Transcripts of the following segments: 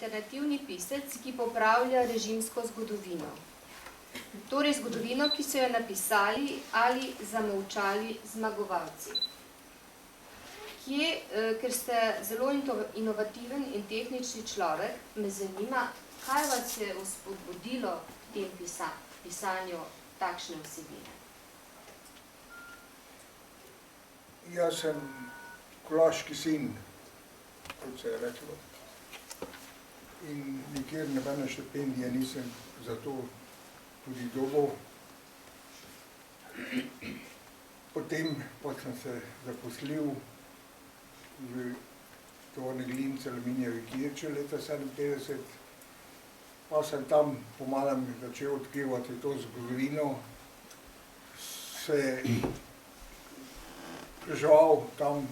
alternativni pisec, ki popravlja režimsko zgodovino. Torej zgodovino, ki so jo napisali ali zamolčali zmagovalci. Ker ste zelo inovativen in tehnični človek, me zanima, kaj vas je spodbudilo k tem pisanju takšne vsebine? Jaz sem kolaški sin, kot se je reklo. In nikjer nobene štipendije nisem za to tudi dobil. Potem pa sem se zaposlil v tovarni Glinc Aluminijevi Kirče leta 1957. Pa sem tam pomalem začel odkrivati to zgodovino, se preževal tam,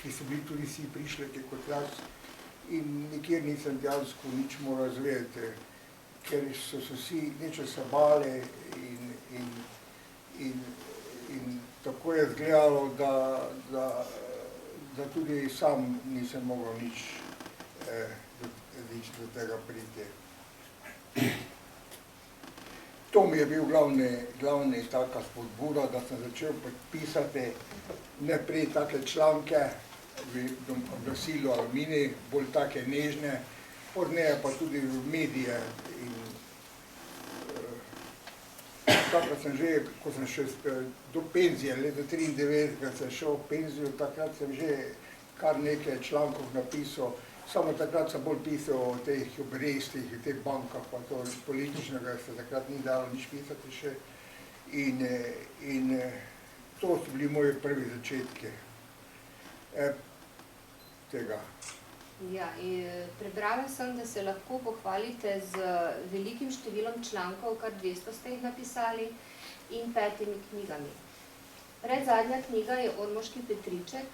ki so bili tudi vsi prišleki kot jaz, in nikjer nisem dejansko nič moral izvedeti, ker so se vsi nečesa bali in tako je izgledalo, da tudi sam nisem mogel nič do tega priti. To mi je bil glavni taka spodbuda, da sem začel pisati najprej take članke v glasilu Aluminij, bolj take nežne, pozneje pa tudi v medije. Takrat sem že, ko sem še do penzije, leta 1993, ko sem šel v penzijo, takrat sem že kar nekaj člankov napisal. Samo takrat sem bolj pisal o teh obrestih, o teh bankah, pa to političnega se takrat ni dalo nič pisati še. In to so bili moji prvi začetki tega. Ja, prebrala sem, da se lahko pohvalite z velikim številom člankov, kar 200 ste jih napisali, in 5 knjigami. Predzadnja knjiga je Ormoški Petriček,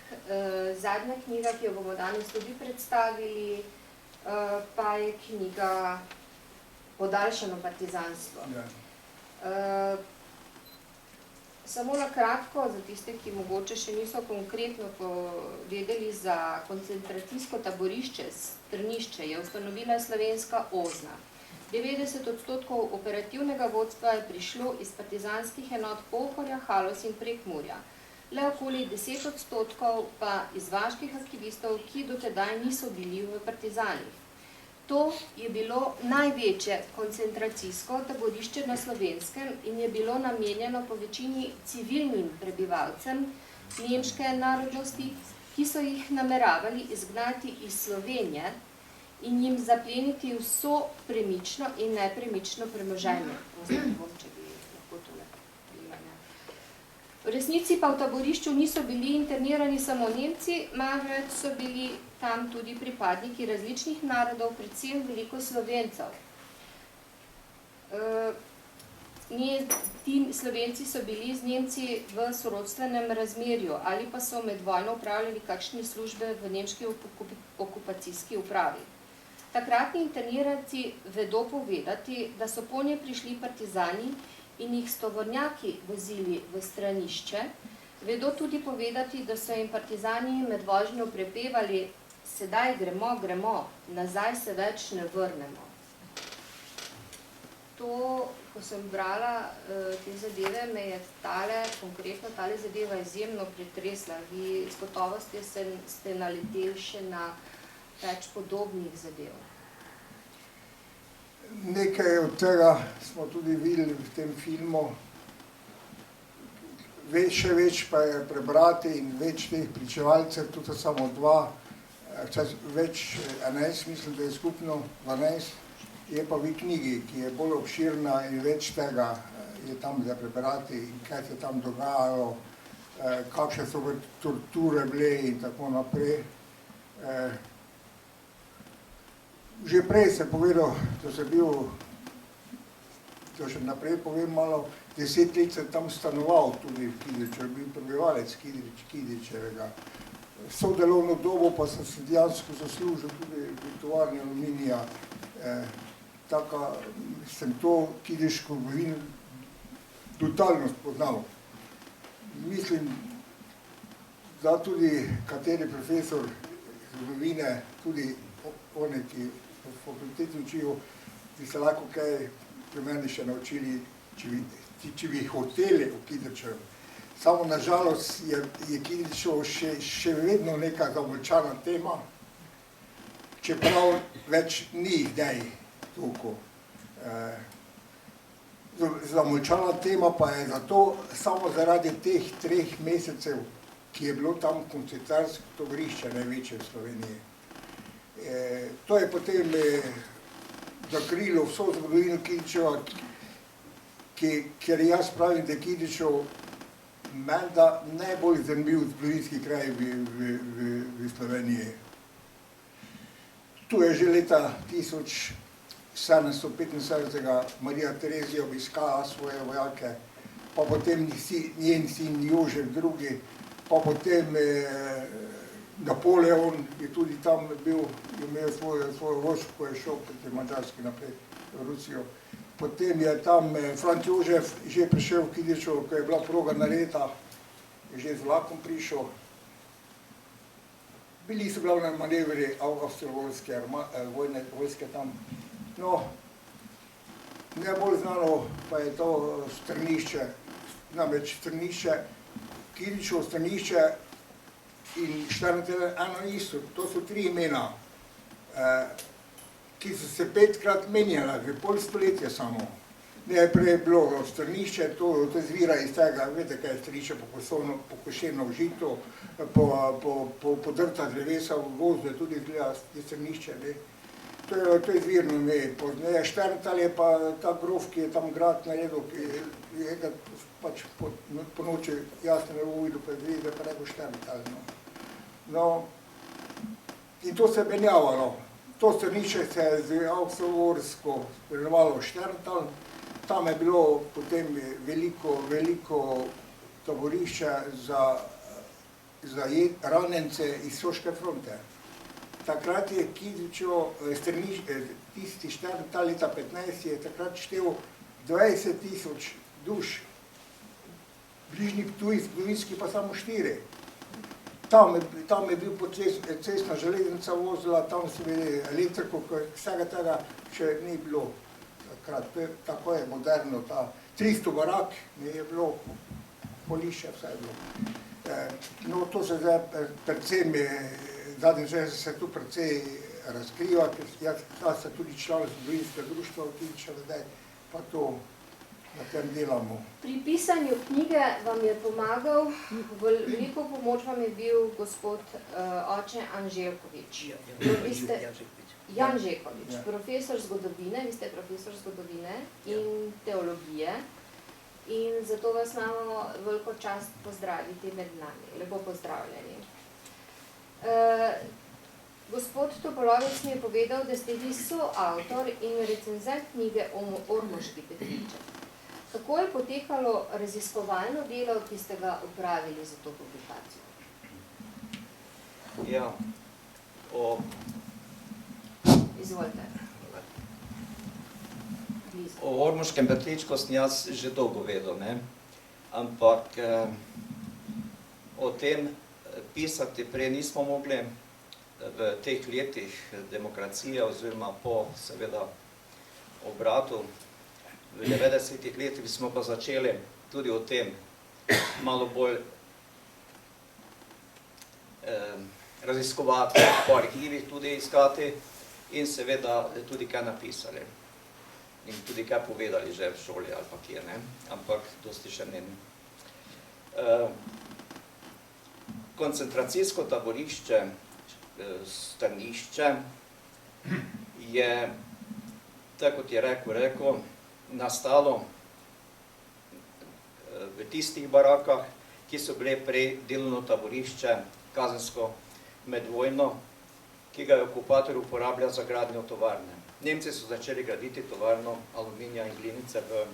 zadnja knjiga, ki jo bomo danes tudi predstavili, pa je knjiga Podaljšano partizanstvo. Samo na kratko, za tiste, ki mogoče še niso konkretno povedali, za koncentracijsko taborišče Strnišče je ustanovila Slovenska OZNA. 90% operativnega vodstva je prišlo iz partizanskih enot Pohorja, Haloz in Prekmurja. Le okoli 10% pa iz vaških aktivistov, ki do tedaj niso bili v partizanih. To je bilo največje koncentracijsko taborišče na Slovenskem in je bilo namenjeno po večini civilnim prebivalcem nemške narodnosti, ki so jih nameravali izgnati iz Slovenije in jim zapleniti vso premično in nepremično premoženje. V resnici pa v taborišču niso bili internirani samo Nemci, marveč so bili tam tudi pripadniki različnih narodov, predvsem veliko Slovencev. Ti Slovenci so bili z Nemci v sorodstvenem razmerju ali pa so med vojno upravljali kakšne službe v nemški okupacijski upravi. Takratni interniranci vedo povedati, da so ponje prišli partizani in jih s tovornjaki vozili v stranišče. Vedo tudi povedati, da so jim partizani med vožnjo prepevali: sedaj gremo, gremo, nazaj se več ne vrnemo. To, ko sem brala te zadeve, me je konkretno tale zadeva izjemno pretresla. Vi z gotovostjo ste naleteli še na več podobnih zadev. Nekaj od tega smo tudi videli v tem filmu. Še več pa je prebrati in več teh pričevalcev, tudi samo 2, več 11, mislim, da je skupno 12, je pa v knjigi, ki je bolj obširna in več tega je tam za prebrati in kaj se tam dogajalo, kakšne so torture bile in tako naprej. Že prej sem povedal, da sem bil, da še naprej povem malo, 10 let sem tam stanoval tudi v Kidriču, je bil prebivalec Kidričevega. Vso delovno dobo pa sem se dejansko zaslužil tudi v tovarni Aluminija. Taka sem to kidriško zgodovino totalno spoznal. Mislim, da tudi kateri profesor zgodovine, tudi oni, ki po fakulteti učijo, bi se lahko kaj pri meni še naučili, če bi hoteli v Kidričevu. Samo nažalost je Kidričevo še vedno neka zamolčana tema, čeprav več ni idej toliko. Zamolčana tema pa je zato samo zaradi teh 3 mesecev, ki je bilo tam koncentracijsko taborišče največje v Sloveniji. To je potem zakrilo vso zgodovino Kidričeva, ker jaz pravim, da je Kidričev menda najbolj zanimiv zgodovinski kraj v Sloveniji. Tu je že leta 1775 Marija Terezija obiskala svoje vojake, pa potem njen sin Jožef II, pa potem Napoleon je tudi tam bil, je imel svojo vojsko, ko je šel proti Madžarski naprej v Rusijo. Potem je tam Franc Jožef že prišel v Kidričevo, ko je bila proga narejena, je že z vlakom prišel. Bili so glavne manevri avstro-vojske vojske tam. No, najbolj znano pa je to strnišče, namreč strnišče, Kidričevo strnišče in Šternatelj eno isto, to so 3 imena, ki so se 5-krat menjala v pol stoletja samo. Najprej je bilo strnišče, to izvira iz tega, veste kaj je strnišče, pokošeno v žito, podrta drevesa v gozdu, tudi izgleda strnišče. To je izvirno ime. Pozneje Šterntal je pa ta grof, ki je tam grad naredil, ki je pač po noči jasno ne bo videl, pa je videl, da pa rekel Šterntal. No, in to se je menjavalo. To strnišče se je z avstro-ogrsko imenovalo Šterntal. Tam je bilo potem veliko taborišče za ranjence iz Soške fronte. Takrat je Kidričevo, tisti Šterntal leta 15 je takrat štel 20.000 duš. Bližnji Ptuj, zgodovinski pa samo 4. Tam je bil cestna železnica vozila, tam so bili elektriko, vsega tega še ni bilo. Tako je moderno, 300 barak je bilo, polišče, vse je bilo. No, to se zdaj predvsem, zadnji čas se tu precej razkriva, ker jaz sem tudi član zgodovinskega društva v Kidričevu zdaj, pa to na tem delamo. Pri pisanju knjige vam je pomagal, veliko pomoč vam je bil gospod oče Anžekovič. Jan Žekovič, profesor zgodovine, vi ste profesor zgodovine in teologije in zato vas imamo veliko čast pozdraviti med nami. Lepo pozdravljeni. Gospod Topolovec mi je povedal, da ste vi soavtor in recenzent knjige Ormoški Petriček. Kako je potekalo raziskovalno delo, ki ste ga opravili za to publikacijo? Ja, Izvolite. O Ormoškem Petričku sem jaz že dolgo vedel, ampak o tem pisati prej nismo mogli v teh letih demokracije oziroma po seveda obratu. V 90-ih letih smo pa začeli tudi o tem malo bolj raziskovati, po arhivih tudi iskati in seveda tudi kaj napisali. In tudi kaj povedali že v šoli ali pa kje, ampak dosti še ne. Koncentracijsko taborišče, strnišče je, tako kot je rekel, nastalo v tistih barakah, ki so bile prej delovno taborišče kazensko med vojno, ki ga je okupator uporabljal za gradnjo tovarne. Nemci so začeli graditi tovarno aluminija in glinice v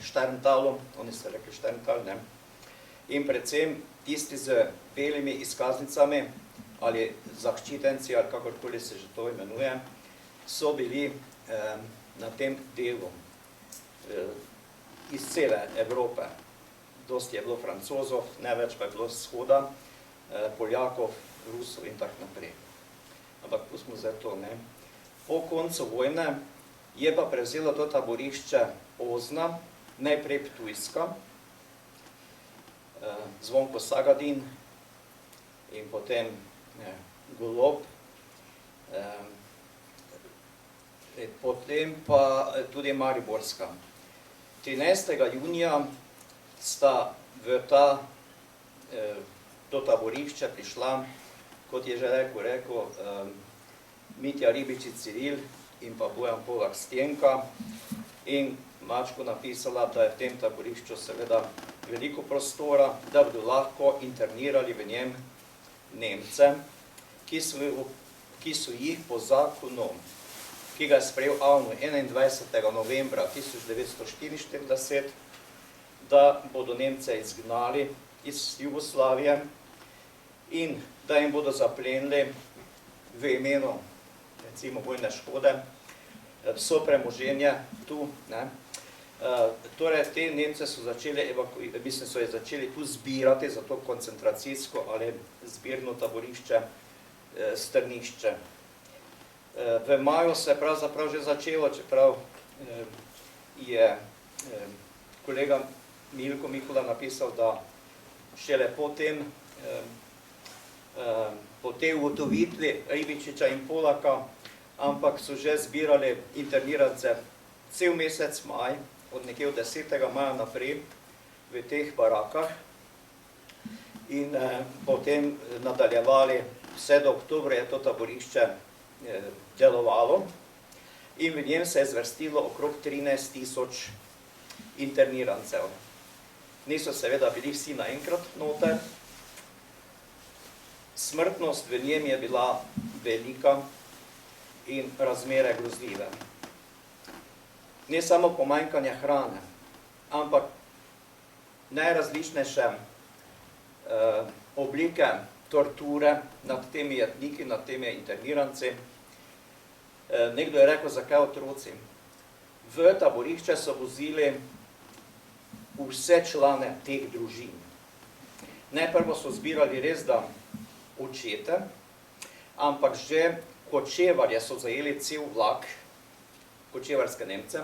Šterntalu, oni so rekli Šterntal, in predvsem tisti z belimi izkaznicami ali zaščitenci, ali kakorkoli se že to imenuje, so bili na tem delu iz cele Evrope. Dosti je bilo Francozov, največ pa je bilo z vzhoda, Poljakov, Rusov in tako naprej. ampak pustimo zdaj to, ne. Po koncu vojne je pa prevzelo to taborišče Ozna, najprej Ptujska, Zvonko Sagadin in potem Golob, potem pa tudi Mariborska. 13. junija sta v to taborišče prišla, kot je že rekel, Mitja Ribičič Ciril in pa Bojan Polak Stenka in Mačko napisala, da je v tem taborišču seveda veliko prostora, da bodo lahko internirali v njem Nemce, ki so jih po zakonu, ki ga je sprejel AVNO 21. novembra 1944, da bodo Nemce izgnali iz Jugoslavije in da jim bodo zaplenili v imenu, recimo, vojne škode, vso premoženje tu, ne. Torej, te Nemce so začeli tu zbirati za to koncentracijsko ali zbirno taborišče Strnišče. V maju se je pravzaprav že začelo, čeprav je kolega Milko Mikula napisal, da šele po tej ugotovitvi Ribičiča in Polaka, ampak so že zbirali internirance cel mesec maj, od nekje od 10. maja naprej, v teh barakah in potem nadaljevali, vse do oktobra je to taborišče delovalo in v njem se je zvrstilo okrog 13.000 internirancev. Niso seveda bili vsi naenkrat noter. Smrtnost v njem je bila velika in razmere grozljive. Ne samo pomanjkanje hrane, ampak najrazličnejše oblike torture nad temi jetniki, nad temi interniranci. Nekdo je rekel, zakaj otroci. V taborišče so vozili vse člane teh družin. Najprvo so zbirali res da očete, ampak že kočevarje so zajeli cel vlak, kočevarske Nemce.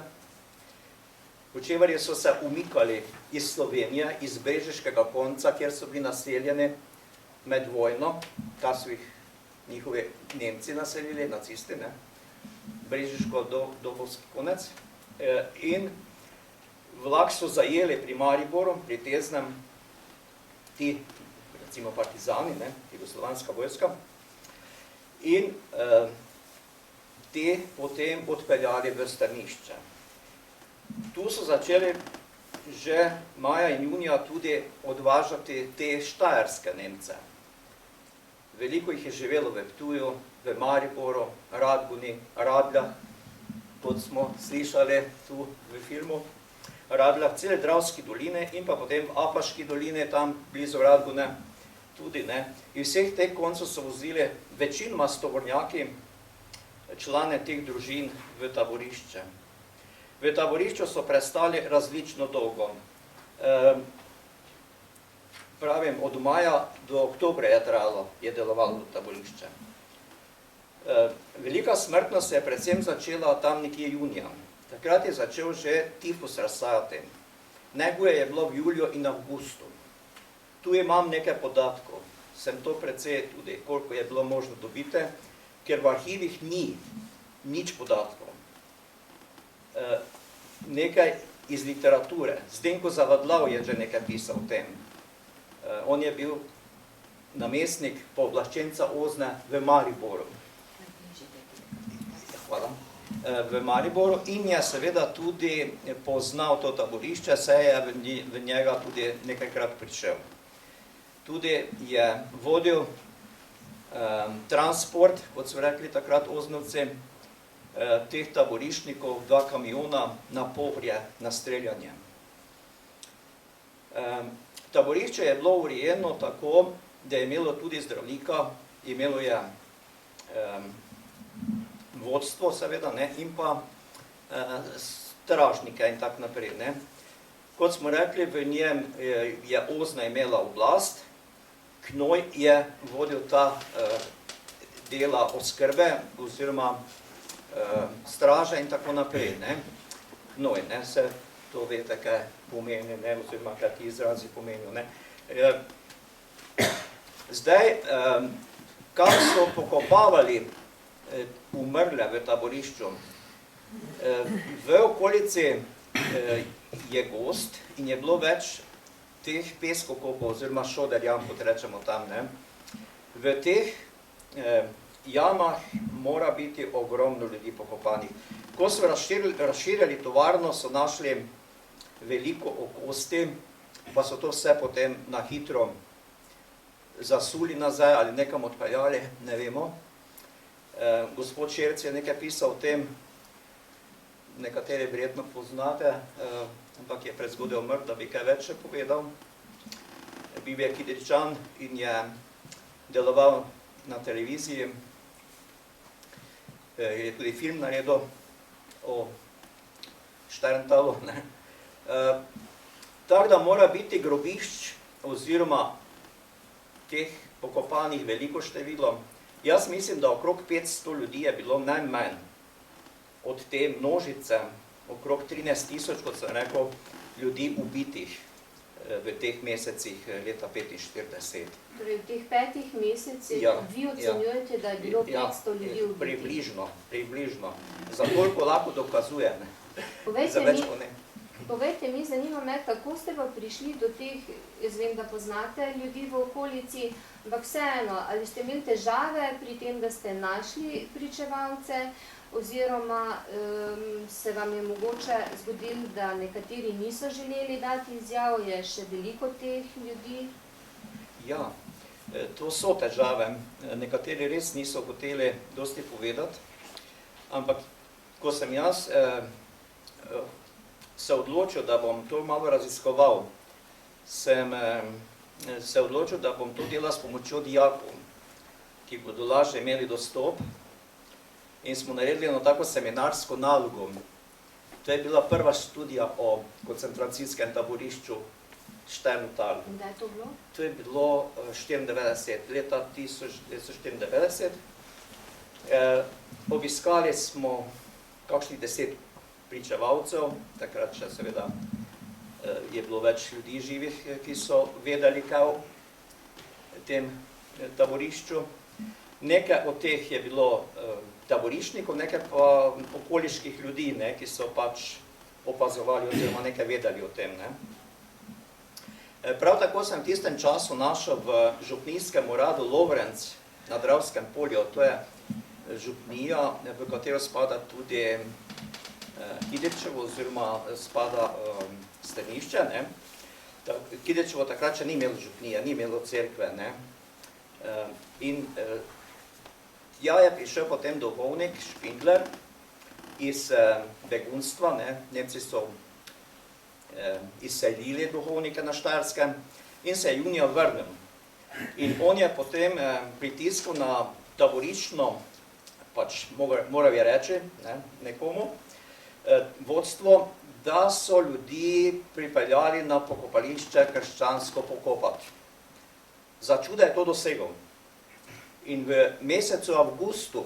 Kočevarji so se umikali iz Slovenije, iz brežiškega konca, kjer so bili naseljeni med vojno, ta so jih njihovi Nemci naselili, nacisti, ne? Brežiško-dobovski konec. In vlak so zajeli pri Mariboru, pri Teznem, ti, recimo partizani, ne, jugoslovanska vojska, in te potem odpeljali v Strnišče. Tu so začeli že maja in junija tudi odvažati te štajerske Nemce. Veliko jih je živelo v Ptuju, v Mariboru, Radguni, Radljah, kot smo slišali tu v filmu, Radljah, cele Dravski doline in pa potem v Apaški doline, tam blizu Radgune tudi, ne. In vseh teh koncev so vozili večinoma s tovornjaki člane teh družin v taborišče. V taborišču so prestali različno dolgo. Pravim, od maja do oktobra je trajalo, je delovalo taborišče. Velika smrtnost se je predvsem začela tam nekje junija. Takrat je začel že tifus razsajati. Najhuje je bilo v juliju in avgustu. Tu imam nekaj podatkov. Sem to precej tudi, koliko je bilo možno dobiti, ker v arhivih ni nič podatkov. Nekaj iz literature. Zdenko Zavadlav je že nekaj pisal o tem. On je bil namestnik pooblaščenca Ozne v Mariboru. Hvala. V Mariboru in je seveda tudi poznal to taborišče, saj je v njega tudi nekajkrat prišel. Tudi je vodil transport, kot so rekli takrat Oznovci, teh taboriščnikov, 2 kamiona na Pohorje, na streljanje. Taborišče je bilo urejeno tako, da je imelo tudi zdravnika, imelo je vodstvo seveda, ne, in pa stražnike in tak naprej, ne. Kot smo rekli, v njem je Ozna imela oblast, Knoj je vodil ta dela oskrbe oziroma straže in tako naprej. Ne. Noj, ne, se to veste, kaj pomeni, ne, oziroma kaj ti izrazi pomenijo. Ne. Zdaj, kam so pokopavali umrle v taborišču? V okolici je gozd in je bilo več teh peskokopov oziroma šoderjam, kot rečemo tam. Ne. V teh jamah mora biti ogromno ljudi pokopanih. Ko so razširjali tovarno, so našli veliko okosti, pa so to vse potem na hitro zasuli nazaj ali nekam odpeljali, ne vemo. Gospod Šerc je nekaj pisal o tem, nekateri verjetno poznate, ampak je prezgodaj umrl, da bi kaj več povedal. Bil je Kidričan in je deloval na televiziji, je tudi film naredil o Šterntalu. Tako da mora biti grobišč oziroma teh pokopanih veliko število. Jaz mislim, da okrog 500 ljudi je bilo najmanj od te množice, okrog 13 000, kot sem rekel, ljudi ubitih v teh mesecih leta 1945. Torej, v teh 5 mesecih vi ocenjujete, da je bilo 500 ljudi ubitih? Približno. Za koliko lahko dokazujem. Povejte mi, zanima me, kako ste pa prišli do teh, jaz vem, da poznate ljudi v okolici, ampak vseeno, ali ste imeli težave pri tem, da ste našli pričevalce, oziroma se vam je mogoče zgodilo, da nekateri niso želeli dati izjav, je še veliko teh ljudi? Ja, to so težave. Nekateri res niso hoteli dosti povedati, ampak ko sem jaz se odločil, da bom to malo raziskoval, sem se odločil, da bom to delal s pomočjo dijakov, ki bodo lažje imeli dostop, in smo naredili eno tako seminarsko nalogo. To je bila prva študija o koncentracijskem taborišču Šterntal. Kdaj je to bilo? To je bilo 94, leta 1994. Obiskali smo kakšnih 10 pričevalcev, takrat še seveda je bilo več ljudi živih, ki so vedeli kaj o tem taborišču. Nekaj od teh je bilo taboriščnikov, nekaj pa okoliških ljudi, ne, ki so pač opazovali oziroma nekaj vedeli o tem. Ne. Prav tako sem v tistem času našel v župnijskem uradu Lovrenc na Dravskem polju, to je župnija, v katero spada tudi Kidričevo oziroma spada Strnišče. Ne. Kidričevo takrat še ni imelo župnije, ni imelo cerkve. Ne. In tja je prišel potem duhovnik Špindler iz begunstva. Ne. Nemci so izselili duhovnike na Štajerskem in se je junija vrnil. In on je potem pritiskal na taboriščno, pač moral je reči nekomu, vodstvo, da so ljudi pripeljali na pokopališče krščansko pokopati. Za čuda je to dosegel. In v mesecu avgustu,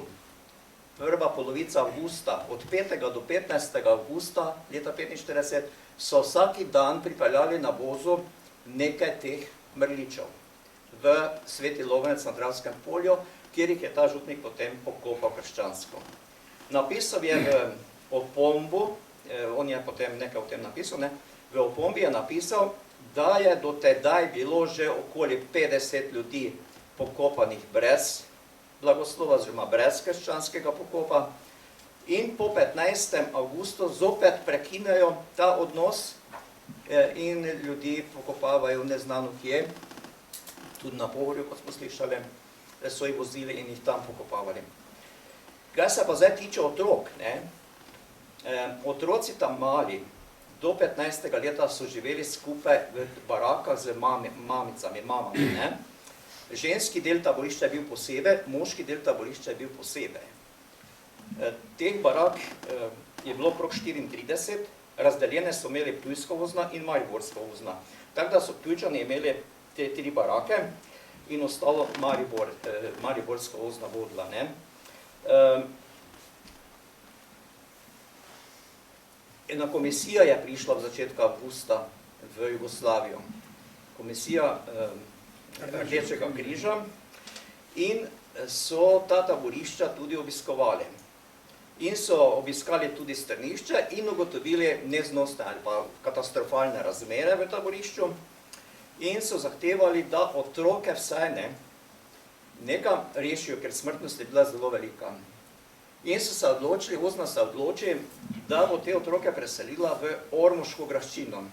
prva polovica avgusta, od 5. do 15. avgusta leta 1945, so vsaki dan pripeljali na vozu nekaj teh mrličev v Sveti Lovrenc na Dravskem polju, kjer jih je ta župnik potem pokopal krščansko. Napisal je v opombu, on je potem nekaj o tem napisal, ne? V opombi je napisal, da je do tedaj bilo že okoli 50 ljudi pokopanih brez blagoslova, oziroma brez krščanskega pokopa, in po 15. avgustu zopet prekinejo ta odnos in ljudi pokopavajo neznano kje, tudi na Pohorju, kot smo slišali, so jih vozili in jih tam pokopavali. Kaj se pa zdaj tiče otrok, ne? Otroci tam mali, do 15. leta so živeli skupaj v barakah z mamicami, mamami. Ne? Ženski del taborišča je bil posebej, moški del taborišča je bil posebej. Teh barak je bilo okrog 34, razdeljene so imeli ptujsko vozna in mariborsko vozna. Tako da so Ptujčani imeli te 3 barake in ostalo Mariborska ozna vodila. Ne. Ena komisija je prišla v začetku avgusta v Jugoslavijo. Komisija Rdečega križa in so ta taborišča tudi obiskovali. In so obiskali tudi strnišče in ugotovili neznosne ali pa katastrofalne razmere v taborišču in so zahtevali, da otroke vsaj nekam rešijo, ker smrtnost je bila zelo velika. In so se odločili, ozna se odloči, da bo te otroke preselila v Ormoško graščino.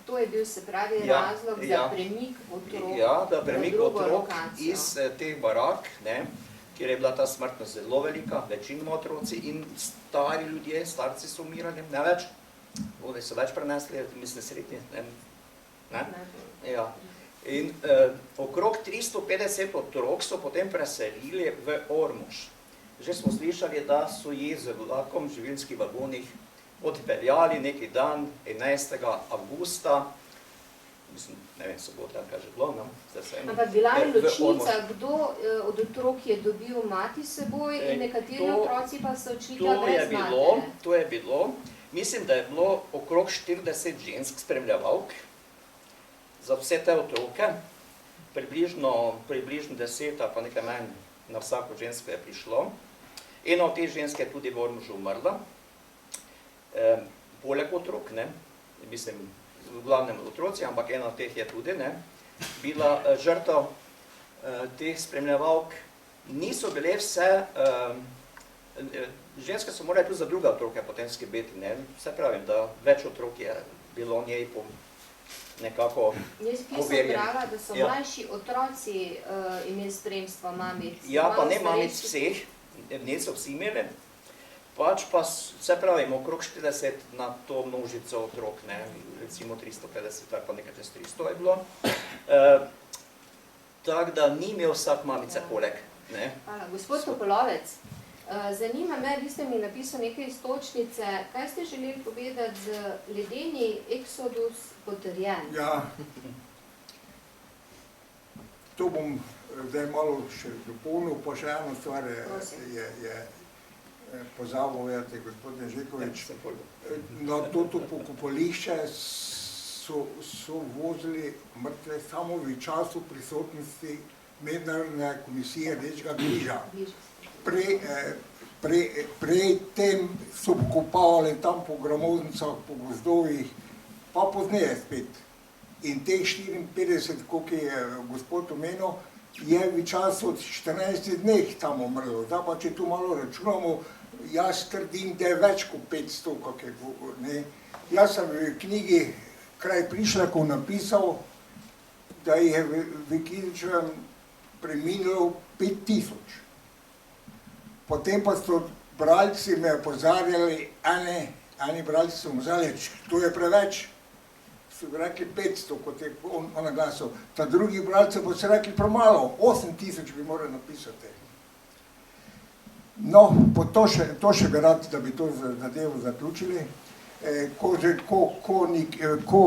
To je bil, se pravi, razlog za premik otrok da premik v drugo otrok lokacijo. iz teh barak, kjer je bila ta smrtnost zelo velika, večinoma otroci in stari ljudje, starci so umirali, ne več, oni so več prenesli, mislim, srednji, ne? Ja. In okrog 350 otrok so potem preselili v Ormož. Že smo slišali, da so jih z vlakom v živilskih vagonih odpeljali neki dan 11. avgusta, mislim, ne vem, sobota, kaj že bilo, Ampak bila je ločnica, kdo od otrok je dobil mati s seboj in nekateri otroci pa so odšli tja brez matere. To je bilo, mislim, da je bilo okrog 40 žensk spremljevalk za vse te otroke, približno 10, pa nekaj manj na vsako žensko je prišlo. Ena od teh žensk je tudi v Ormožu umrla, poleg otrok, mislim, v glavnem otroci, ampak ena od teh je tudi bila žrtev teh spremljevalk. Niso bile vse, ženske so morale tudi za druge otroke potem skrbeti, vse pravim, da več otrok je bilo njej nekako poverjeno. Jaz sem brala, da so mlajši otroci imeli spremstvo mamic. Ja, pa ne mamic vseh, niso vsi imeli, pač pa vse pravim, okrog 40 na to množico otrok, recimo 350 ali pa nekaj čez 300 je bilo. Tako da ni imel vsak mamice poleg. Hvala. Gospod Topolovec, zanima me, vi ste mi napisali nekaj iztočnice, kaj ste želeli povedati z ledeni eksodus potrjen? Ja, to bom zdaj malo še dopolnil, pa še eno stvar je pozabil vedeti, gospod Ježekovič. Na to pokopališče so vozili mrtve samo v času prisotnosti Mednarodne komisije Rdečega križa. Prej tem so pokopavali tam po gramoznicah, po gozdovih, pa pozneje spet. In teh 54, koliko je gospod omenil, je v času 14 dneh tam umrlo. Zdaj pa, če tu malo računamo, jaz trdim, da je več kot 500, kako je bilo. Jaz sem v knjigi Kraj prišlekov napisal, da je v Kidričevem preminilo 5000. Potem pa so bralci me opozarjali, eni bralci so mu vzali, to je preveč. So bi rekli 500, kot je on naglasil. Ta drugi bralci pa so rekli premalo, 8000 bi morali napisati. No, to še bi rad, da bi to zadevo zaključili. Ko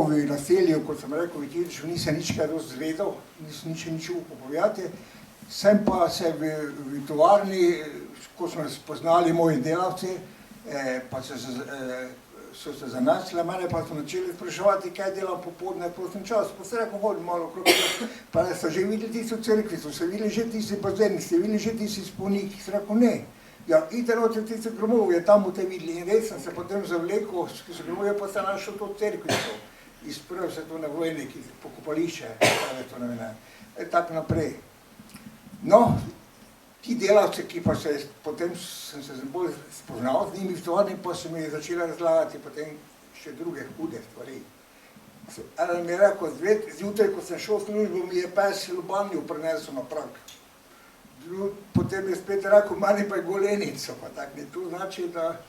v naselju, kot sem rekel, v Kidričevu nisem nič kaj dosti zvedel, nisem nič upal povedati, sem pa se v tovarni, ko smo spoznali moji delavci, pa so se zanašali mene, pa so začeli spraševati, kaj delam popoldne v prostem času. Pa se rekel, hodim malo okrog, pa so že videli tisti v cerkvi, so se videli že tisti bazen, ste videli že tisti spolnik, se rekel, ne. Ja, idite noter tisti gromov, je tam v te videli in res sem se potem zavlekel, ki so gromov, je pa se našel to cerkvico iz prve svetovne vojne, ki pokopališče, tako naprej. No, ti delavci, ki pa se, potem sem se bolj spoznal z njimi v tovarni, pa so mi začeli razlagati potem še druge hude stvari. Eden mi je rekel, zjutraj, ko sem šel v službo, mi je pes lobanjo prinesel na prag. Potem je spet rekel, meni pa je golenico, pa tako ne. To znači, da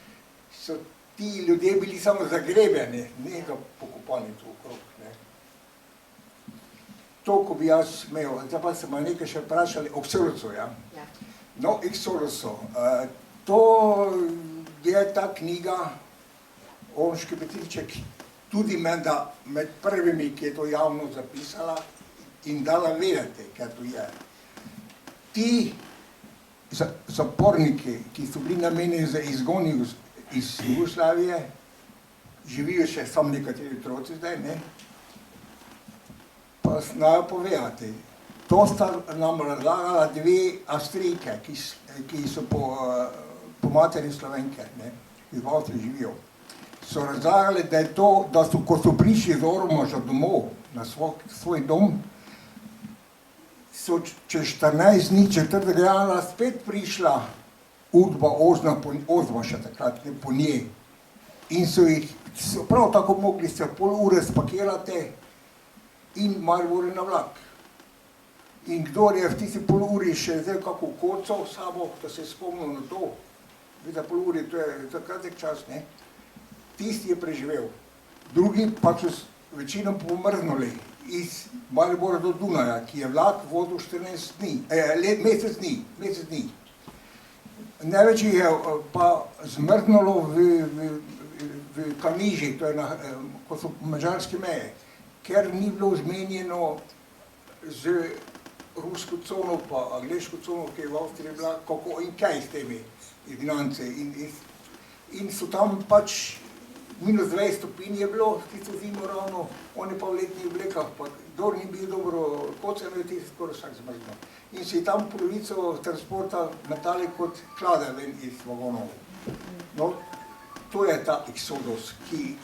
so ti ljudje bili samo zagrebeni, ne da pokopani tu okrog. To, ko bi jaz imel, zdaj pa se me nekaj še vprašali o Xolosu, ja? No, Xolosu. To je ta knjiga Ormoški Petriček, tudi med prvimi, ki je to javno zapisala in dala vedeti, kaj to je. ti zaporniki, ki so bili namenjeni za izgon iz Jugoslavije, živijo še samo nekateri otroci zdaj, ne? Pa znajo povedati. To sta nam razlagala dve Avstrijke, ki so po materi Slovenke, ne? Ki v Avstriji živijo. So razlagali, da je to, da so, ko so prišli iz Ormoža domov, na svoj dom, so čez 14 dni 4. januarja spet prišla Udba Ozma še takrat, ne, po njej. In so jih prav tako mogli se pol ure spakirati in Maribor na vlak. In kdor je v tisti pol uri še zdaj kako koco v sabo, da se je spomnil na to, za pol uri, to je kratek čas, ne, tisti je preživel. Drugi pa so večino pomrznuli iz Maribora do Dunaja, ki je vlak vodil 14 dni, mesec dni. Največ je pa zmrznilo v Kaniži, to je ko so mađarske meje, ker ni bilo zmenjeno z rusko cono pa angleško cono, ki je v Avstriji bila, kako in kaj s temi izgnance. In so tam pač minus 20 stopinj je bilo, tisto zimo ravno, oni pa v letnih oblekah, pa kdor ni bil dobro kocen, je tisti skoraj vsak zmrznil. In si tam polovico transporta metali kot klade ven iz vagonov. No, to je ta eksodus,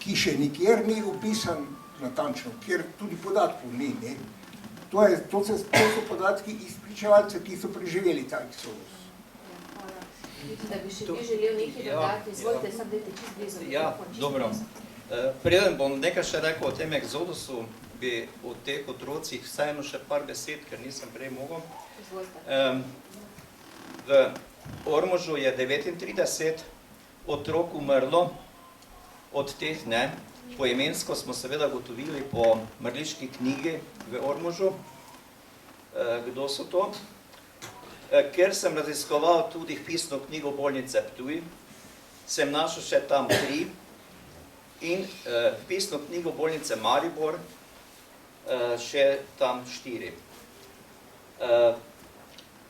ki še nikjer ni opisan natančno, kjer tudi podatkov ni, ne. To so podatki iz pričevalcev, ki so preživeli ta eksodus. Da bi še vi želel nekaj dodati, izvolite, sam dajte čist blizu. Ja, dobro. Preden bom nekaj še rekel o tem eksodusu, bi o teh otrocih vseeno še par besed, ker nisem prej mogel. V Ormožu je 39 otrok umrlo, od teh ne. Poimensko smo seveda gotovili po mrliški knjigi v Ormožu, kdo so to. Ker sem raziskoval tudi vpisno knjigo bolnice Ptuj, sem našel še tam 3 in vpisno knjigo bolnice Maribor še tam 4.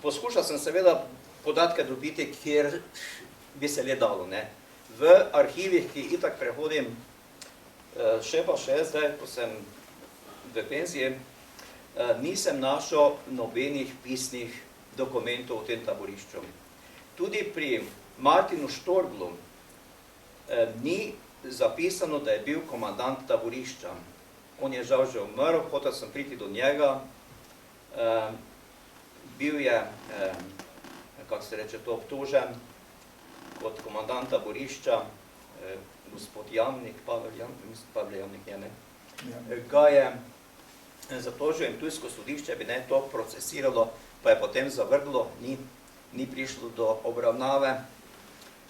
Poskušal sem seveda podatke dobiti, kjer bi se le dalo, ne. V arhivih, ki itak prehodim, še zdaj, ko sem v penziji, nisem našel nobenih pisnih dokumentov o tem taborišču. Tudi pri Martinu Štorglu ni zapisano, da je bil komandant taborišča. On je žal že umrl, hotel sem priti do njega, bil je, kako se reče to, obtožen kot komandant taborišča, gospod Jamnik, Pavel Jamnik je, ne, ga je zatožil in tujsko sodišče bi ne to procesiralo, pa je potem zavrglo, ni prišlo do obravnave.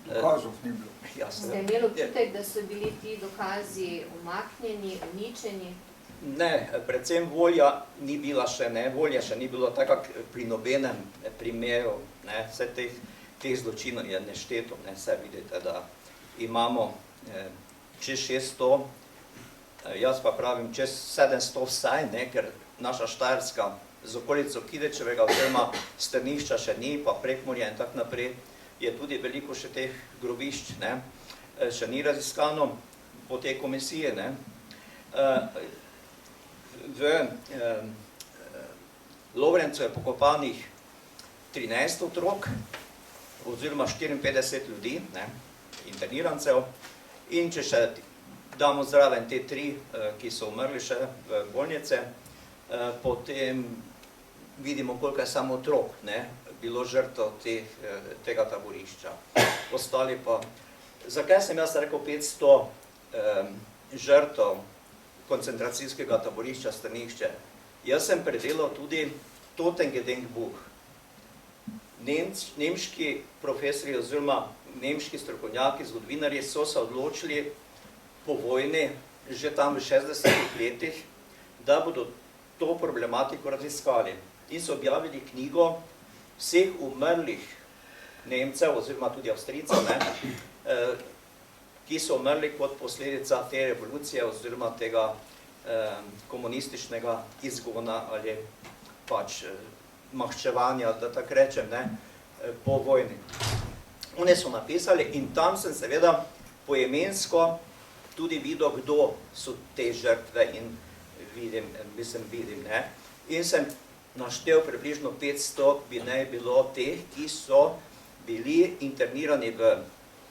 Dokazov ni bilo. Ste imeli občutek, da so bili ti dokazi umaknjeni, uničeni? Ne, predvsem volja ni bila še, ne, volja še ni bilo tako pri nobenem primeru, ne, vse teh zločinov je nešteto, ne, vse vidite, da imamo čez 600, jaz pa pravim čez 700 vsaj, ne, ker naša Štajerska z okolico Kidečevega oziroma Strnišča še ni, pa Prekmurja in tak naprej, je tudi veliko še teh grobišč, ne, še ni raziskano po tej komisiji, ne. V Lovrencu je pokopanih 13 otrok, oziroma 54 ljudi, ne, internirancev, in če še damo zraven te 3, ki so umrli še v bolnice, potem vidimo, koliko je samo otrok, ne, bilo žrtev tega taborišča. Ostali pa, zakaj sem jaz rekel 500 žrtev koncentracijskega taborišča Strnišče? Jaz sem predelal tudi Totengedenkbuch. Nemški profesori oziroma nemški strokovnjaki, zgodovinarji so se odločili po vojni, že tam v 60-ih letih, da bodo to problematiko raziskali. In so objavili knjigo vseh umrlih Nemcev oziroma tudi Avstrijcev, ki so umrli kot posledica te revolucije oziroma tega komunističnega izgona ali pač maščevanja, da tako rečem, ne, po vojni. Oni so napisali in tam sem seveda poimensko tudi videl, kdo so te žrtve in vidim, ne. In sem naštel približno 500 bi naj bilo teh, ki so bili internirani v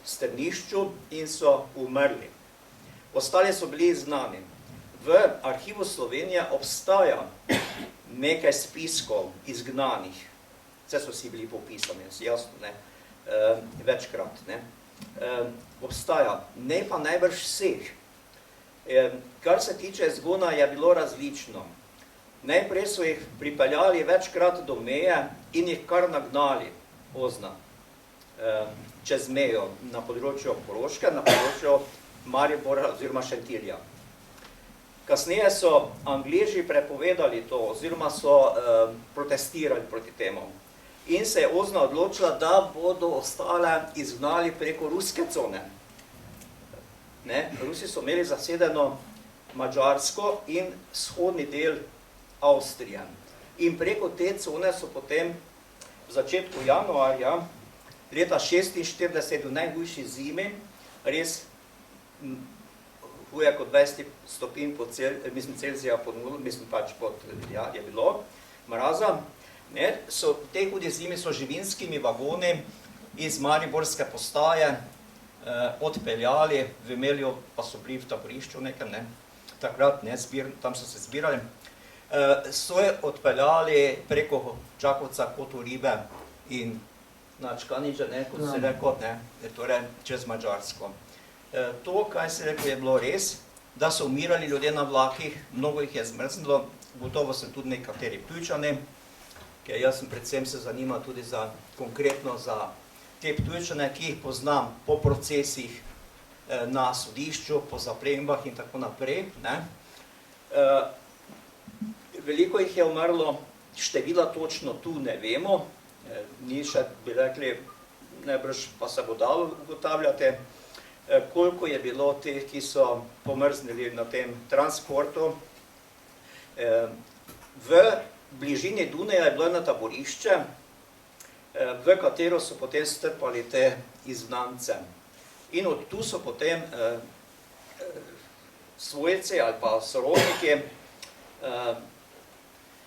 Strnišču in so umrli. Ostali so bili znani. V arhivu Slovenije obstaja nekaj spiskov izgnanih, vse so si bili popisani, jasno, ne, večkrat, ne. Obstaja, ne pa najbrž vseh. Kar se tiče izgona, je bilo različno. Najprej so jih pripeljali večkrat do meje in jih kar nagnali, Ozna, čez mejo na področju Koroške, na področju Maribora oziroma Šentilja. Kasneje so Angleži prepovedali to, oziroma so protestirali proti temu. In se je Ozna odločila, da bodo ostale izgnali preko ruske cone. Ne? Rusi so imeli zasedeno Madžarsko in vzhodni del Avstrije. In preko te cone so potem v začetku januarja leta 1946 v najhujši zimi, res huje kot 20 stopinj Celzija pod nul, je bilo mraza, ne, so v tej hudi zimi so živinskimi vagoni iz Mariborske postaje odpeljali, v Melju pa so bili v taborišču nekem, ne, takrat, ne, tam so se zbirali, so je odpeljali preko Čakovca, Kotoribe in na Čkaniče, ne, kot se rekel, ne, torej čez Madžarsko. To, kaj se rekel, je bilo res, da so umirali ljudje na vlakih, mnogo jih je zmrznilo, gotovo so tudi nekateri Ptujčani, ker jaz sem predvsem se zanimal tudi za, konkretno za te Ptujčane, ki jih poznam po procesih na sodišču, po zaprembah in tako naprej, ne. Veliko jih je umrlo, števila točno tu ne vemo, ni še, bi rekli, najbrž pa se bo dalo ugotavljati, koliko je bilo teh, ki so pomrznili na tem transportu. V bližini Dunaja je bilo eno taborišče, v katero so potem strpali te izgnance. In od tu so potem svojci ali pa sorodniki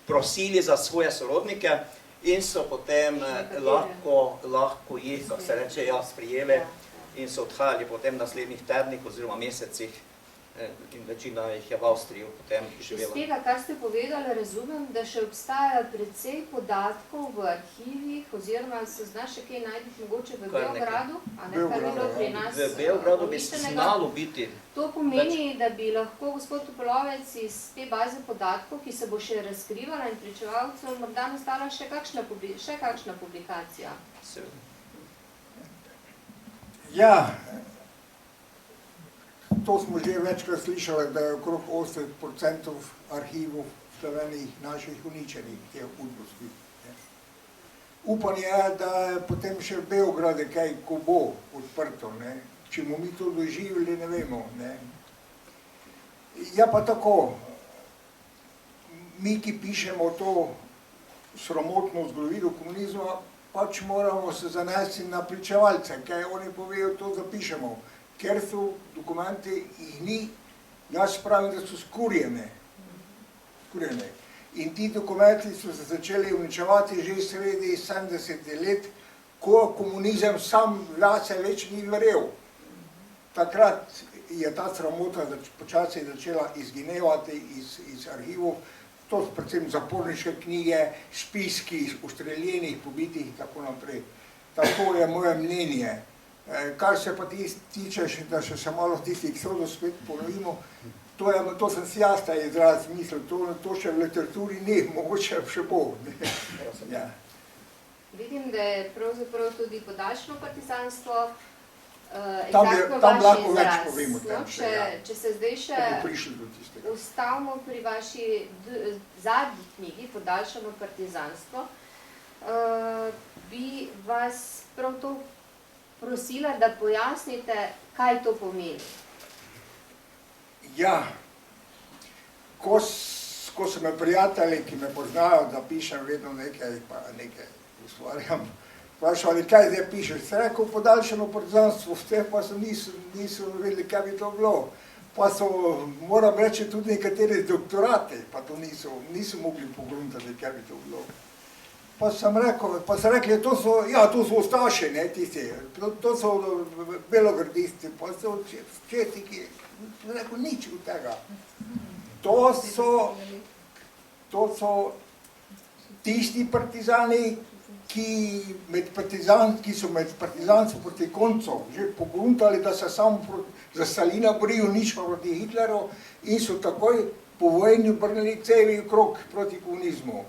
prosili za svoje sorodnike in so potem lahko jih, kako se reče, sprijeli in so odhajali potem v naslednjih tednih oziroma mesecih in večina jih je v Avstriji potem živela. Iz tega, kar ste povedali, razumem, da še obstaja precej podatkov v arhivih, oziroma se zna še kaj najti mogoče v Beogradu, a ne, kar ni bilo pri nas v Beogradu bi uničenega. znalo biti. To pomeni, da bi lahko gospod Topolovec iz te baze podatkov, ki se bo še razkrivala in pričevalcev, morda nastala še kakšna publikacija. Seveda. Ja, to smo že večkrat slišali, da je okrog 80% arhivov v Sloveniji naših uničenih, teh udbovskih. Upanje je, da je potem še v Beogradu kaj, ko bo odprto, ne. Če bomo mi to doživeli, ne vemo, ne. Ja pa tako, mi, ki pišemo to sramotno zgodovino komunizma, pač moramo se zanesti na pričevalce, kaj oni povejo, to zapišemo. Ker so dokumenti, jih ni, jaz pravim, da so skurjene. In ti dokumenti so se začeli uničevati že sredi 70 let, ko komunizem sam vlase več ni verjel. Takrat je ta sramota počasi začela izginevati iz arhivov, to so predvsem zaporniške knjige, spiski ustreljenih, pobitih in tako naprej. Tako je moje mnenje. Kar se pa tiče, da še se malo tistih eksodov spet ponovimo, to sem si jaz ta izraz mislil, to še v literaturi ni, mogoče še bo. Ja. Vidim, da je pravzaprav tudi podaljšano partizanstvo Tam eksaktno vaš lahko več izraz. povemo. Če se zdaj še ustavimo pri vaši zadnji knjigi, Podaljšano partizanstvo, bi vas prav to prosila, da pojasnite, kaj to pomeni. Ja, ko so me prijatelji, ki me poznajo, da pišem vedno nekaj, pa nekaj ustvarjam, vprašali, kaj zdaj pišeš? Sem rekel, podaljšano partizanstvo, vse pa so niso vedeli, kaj bi to bilo. Pa so, moram reči, tudi nekateri doktorate, pa to niso mogli pogruntati, kaj bi to bilo. Pa sem rekli, to so ustaši, ne, tisti, to so belogordisti, pa so četniki, sem rekel, nič od tega. To so tisti partizani, ki so med partizanstvo proti koncu že pogruntali, da se samo za Stalina borijo, nič pa proti Hitleru, in so takoj po vojni obrnili cevi okrog proti komunizmu.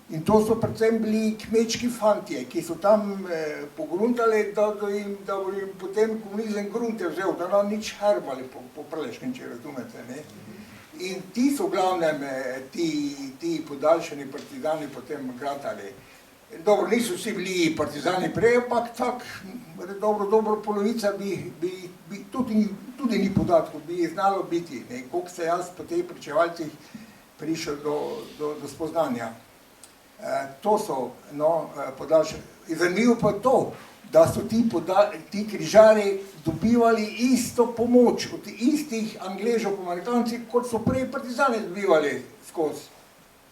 In to so predvsem bili kmečki fantje, ki so tam pogruntali, da bo jim potem komunizem grunte vzel, da nam nič hermali po prleškem, če razumete, ne. In ti so v glavnem ti podaljšani partizani potem gratali. Dobro, niso vsi bili partizani prej, ampak tak, dobro polovica bi tudi ni podatkov, bi znalo biti, ne, koliko se jaz po teh pričevalcih prišel do spoznanja. To so, no, podaljšani. Zanimivo pa to, da so ti križari dobivali isto pomoč od istih Angležov po Amerikancih, kot so prej partizani dobivali skozi.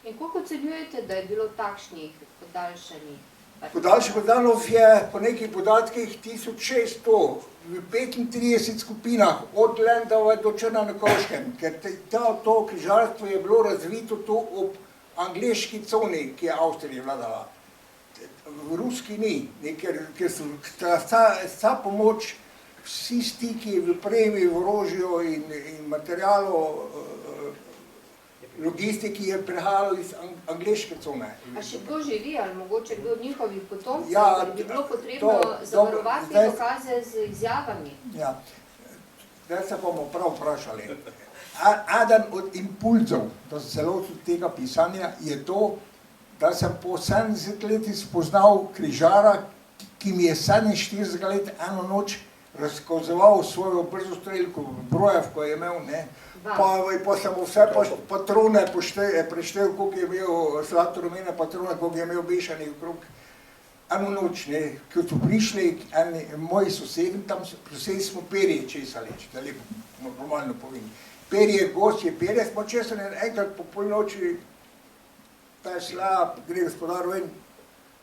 In koliko ocenjujete, da je bilo takšnih podaljšanih? Podaljšanih partizanov je po nekih podatkih 1600 v 35 skupinah, od Lendava do Črna na Koroškem, ker to križarstvo je bilo razvito tu ob angleški coni, ki je Avstrija vladala. V ruski ni, ker so ta pomoč, vsi stiki v opremi, v orožju in materialu, logistiki je prihajalo iz angleške cone. A še kdo živi, ali mogoče kdo od njihovih potomcev, Ja, ker bi bilo potrebno zavarovati dokaze z izjavami? Ja, zdaj se bomo prav vprašali. Eden od impulzov, da se celo od tega pisanja, je to, da sem po 70 leti spoznal križara, ki mi je 47 let eno noč razkazoval svojo brzostrelko, brojev, ko je imel, ne. Pa sem vse patrone preštel, koliko je imel zlatorumene patrone, koliko je imel bešanih okrog. Eno noč, ne, ko so prišli moji sosedi, tam smo perje česali, če da lepo normalno povem. Perje, gostje, perje smo česali, enkrat po polnoči, ta je šla, gre gospodar ven,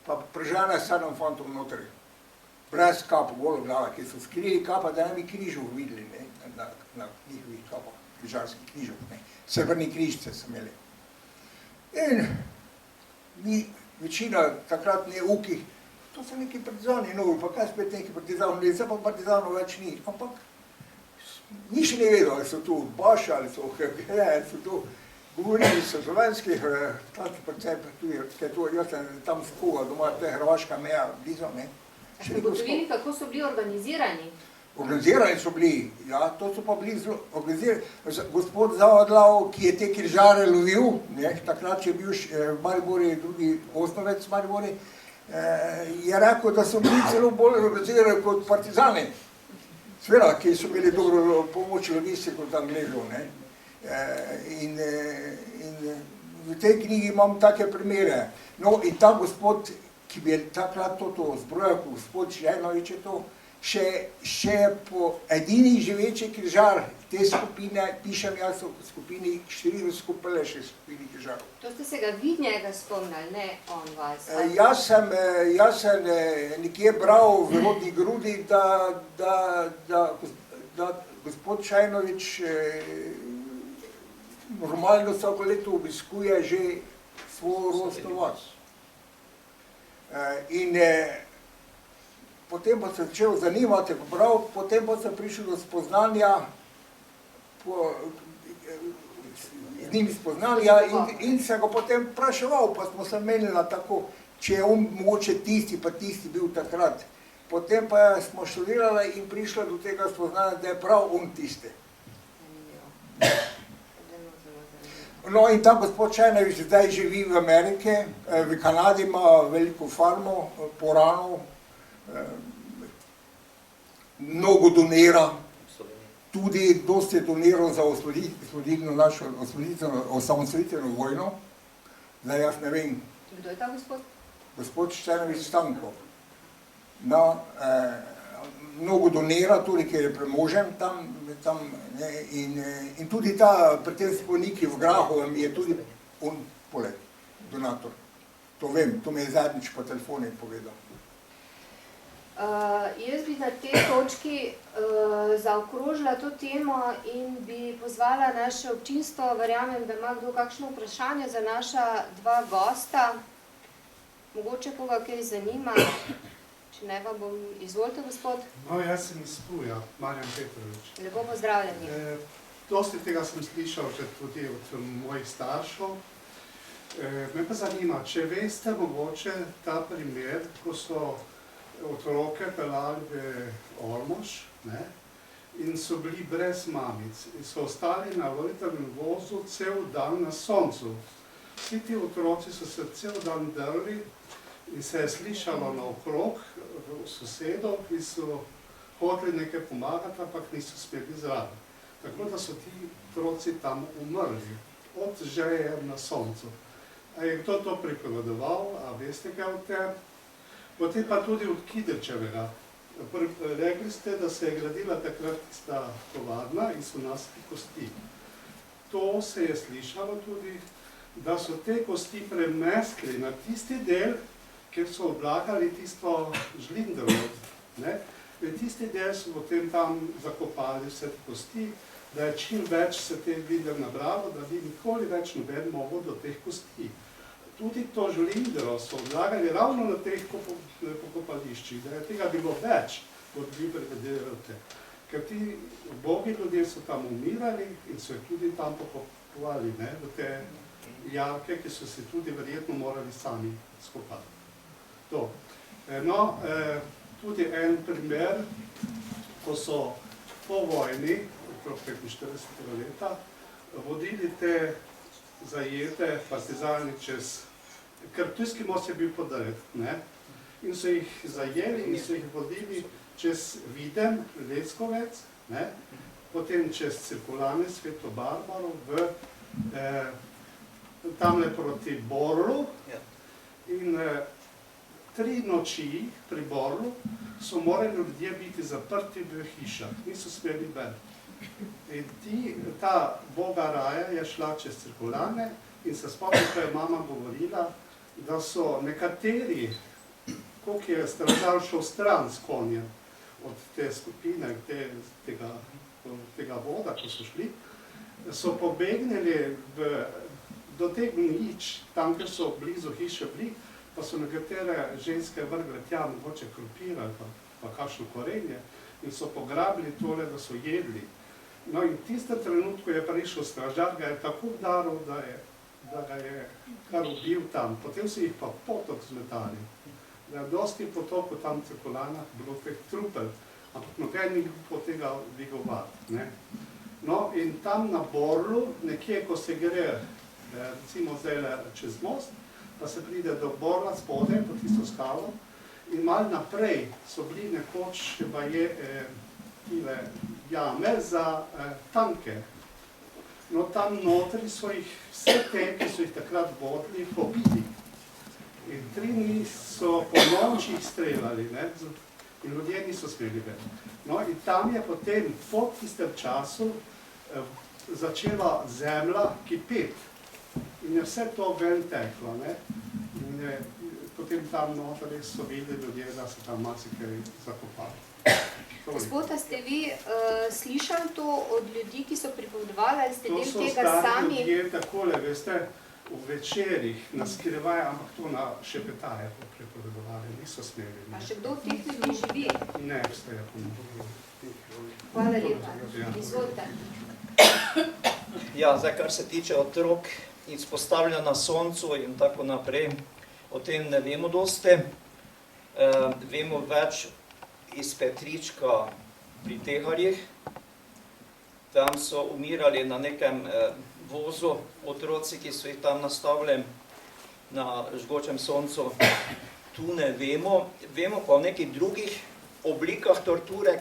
pa prežene s 7 fantom notri. Brez kapo, golo glava, ki so skrili kapa, da ne bi križov videli, ne, na njihovih kapah, križarskih križov, ne. Srebrni križce so imeli. In mi, večina takrat neukih, to so neki partizani novi, pa kaj spet neki partizanov, ne, zdaj pa partizanov več ni, ampak ni še ne vedel, ali so tu Baši, ali so ali so tu, govorili so slovenskih, taki predvsem tudi, jaz sem tam skoval doma, to je hrvaška meja blizu, ne. A ste ugotovili, kako so bili organizirani? Organizirani so bili, ja, to so pa bili zelo organizirani. Gospod Zavadlav, ki je te križare lovil, ne, takrat je bil v Maribori drugi osnovec v Maribori, je rekel, da so bili celo bolj organizirani kot partizani. Seveda, ki so imeli dobro pomoč logistiko od Angležov, ne. In v tej knjigi imam take primere. No, in ta gospod, ki bi je takrat to zbrojal, gospod Ženovič je to, še po edini živeči križar te skupine, pišem jaz v skupini 4 skupaj le še skupini križarov. To ste se ga vi njega spomnili, ne on vas? Jaz sem nekje bral v Rodni Grudi, da gospod Šajnovič normalno vsako leto obiskuje že svojo rojstno vas. In potem pa se začel zanimati, potem pa sem prišel do spoznanja, z njimi spoznanja in se ga potem vpraševal, pa smo se menili tako, če je on mogoče tisti, pa tisti bil takrat. Potem pa smo študirali in prišli do tega spoznanja, da je prav on tisti. No in ta gospod Šajnovič zdaj živi v Ameriki, v Kanadi ima veliko farmo, poranov, mnogo donira, tudi dosti je doniral za našo osamosvojitveno vojno. Zdaj jaz ne vem, Kdo je ta gospod? gospod Ščenovič Stanko. No, mnogo donira, tudi ker je premožen tam ne, in tudi ta, pri tem spolniki v Grahovem je tudi on poleg donator. To vem, to mi je zadnjič po telefonu povedal. Jaz bi na tej točki zaokrožila to temo in bi pozvala naše občinstvo, verjamem, da ima kdo kakšno vprašanje za naša dva gosta. Mogoče koga kaj zanima, če ne pa bom, izvolite gospod. No, jaz sem iz Ptuja, Marjan Petrovič. Lepo pozdravljeni. Dosti tega sem slišal že tudi od mojih staršev. Me pa zanima, če veste mogoče ta primer, ko so otroke peljali v Ormož, ne, in so bili brez mamic in so ostali na volitevnem vozu cel dan na soncu. Vsi ti otroci so se cel dan drli in se je slišalo naokrog sosedov, ki so hoteli nekaj pomagati, ampak niso smeli zraven. Tako da so ti otroci tam umrli, od žeje na soncu. A je kdo to pripovedoval, a veste kaj o tem? Potem pa tudi od Kidričevega. Rekli ste, da se je gradila takrat tista tovarna in so nasli kosti. To se je slišalo tudi, da so te kosti premestili na tisti del, kjer so odlagali tisto žlindro. In tisti del so potem tam zakopali vse te kosti, da je čim več se te žlinder nabralo, da bi nikoli več noben mogel do teh kosti. Tudi to žlindro so odlagali ravno na teh pokopališčih, da je tega bilo več, kot vi predvidevate. Ker ti ubogi ljudje so tam umirali in so jih tudi tam pokopovali, v te jarke, ki so se tudi verjetno morali sami skopati. To. No, tudi en primer, ko so po vojni, okrog 45. leta, vodili te zajete partizani čez, ker Ptujski most je bil podret, ne? In so jih zajeli in so jih vodili čez Videm, Leckovec, ne? Potem čez Cirkulane, Sveto Barbaro, tamle proti Borlu in 3 noči pri Borlu so morali ljudje biti zaprti v hišah, niso smeli ven. In ta boga raja je šla čez Cirkulane in se spomnim, ko je mama govorila, da so nekateri, koliko je stražar šel stran s konjem od te skupine, tega voda, ko so šli, so pobegnili do teh gnič, tam, kjer so blizu hiše bili, pa so nekatere ženske vrgle tja, mogoče krompir ali pa kakšno korenje, in so pograbili tole, da so jedli. No in v tistem trenutku je prišel stražar, ga je tako udaril, da ga je kar ubil tam. Potem so jih pa potok zmetali. Da je dosti potokov tam v Cirkulanah bilo teh trupel, ampak noben ni po tega dvigovati. No in tam na Borlu, nekje, ko se gre, recimo zdaj čez most, pa se pride do Borla spodaj, po tisto skalo, in malo naprej so bili nekoč tile jame za tanke. No tam notri so jih vse te, ki so jih takrat vodili, pobili. In 3 dni so po noči jih streljali, in ljudje niso smeli več. No in tam je potem po tistem času začela zemlja kipeti. In je vse to ven teklo, in potem tam notri so videli ljudje, da so tam marsikaj zakopali. Gospod, a ste vi slišali to od ljudi, ki so pripovedovali, ali ste del tega sami? To so stari ljudje takole, veste, v večerih naskrivaj, ampak to na šepetaje pripovedovali, niso smeli. A še kdo v teh ljudi živi? Ne, obstaja pomoč. Hvala lepa. Izvolite. Ja, zdaj, kar se tiče otrok, izpostavljanja na soncu in tako naprej, o tem ne vemo dosti. Vemo več iz Petrička pri Teharjih. Tam so umirali na nekem vozu otroci, ki so jih tam nastavili na žgočem soncu. Tu ne vemo. Vemo pa o nekih drugih oblikah torture,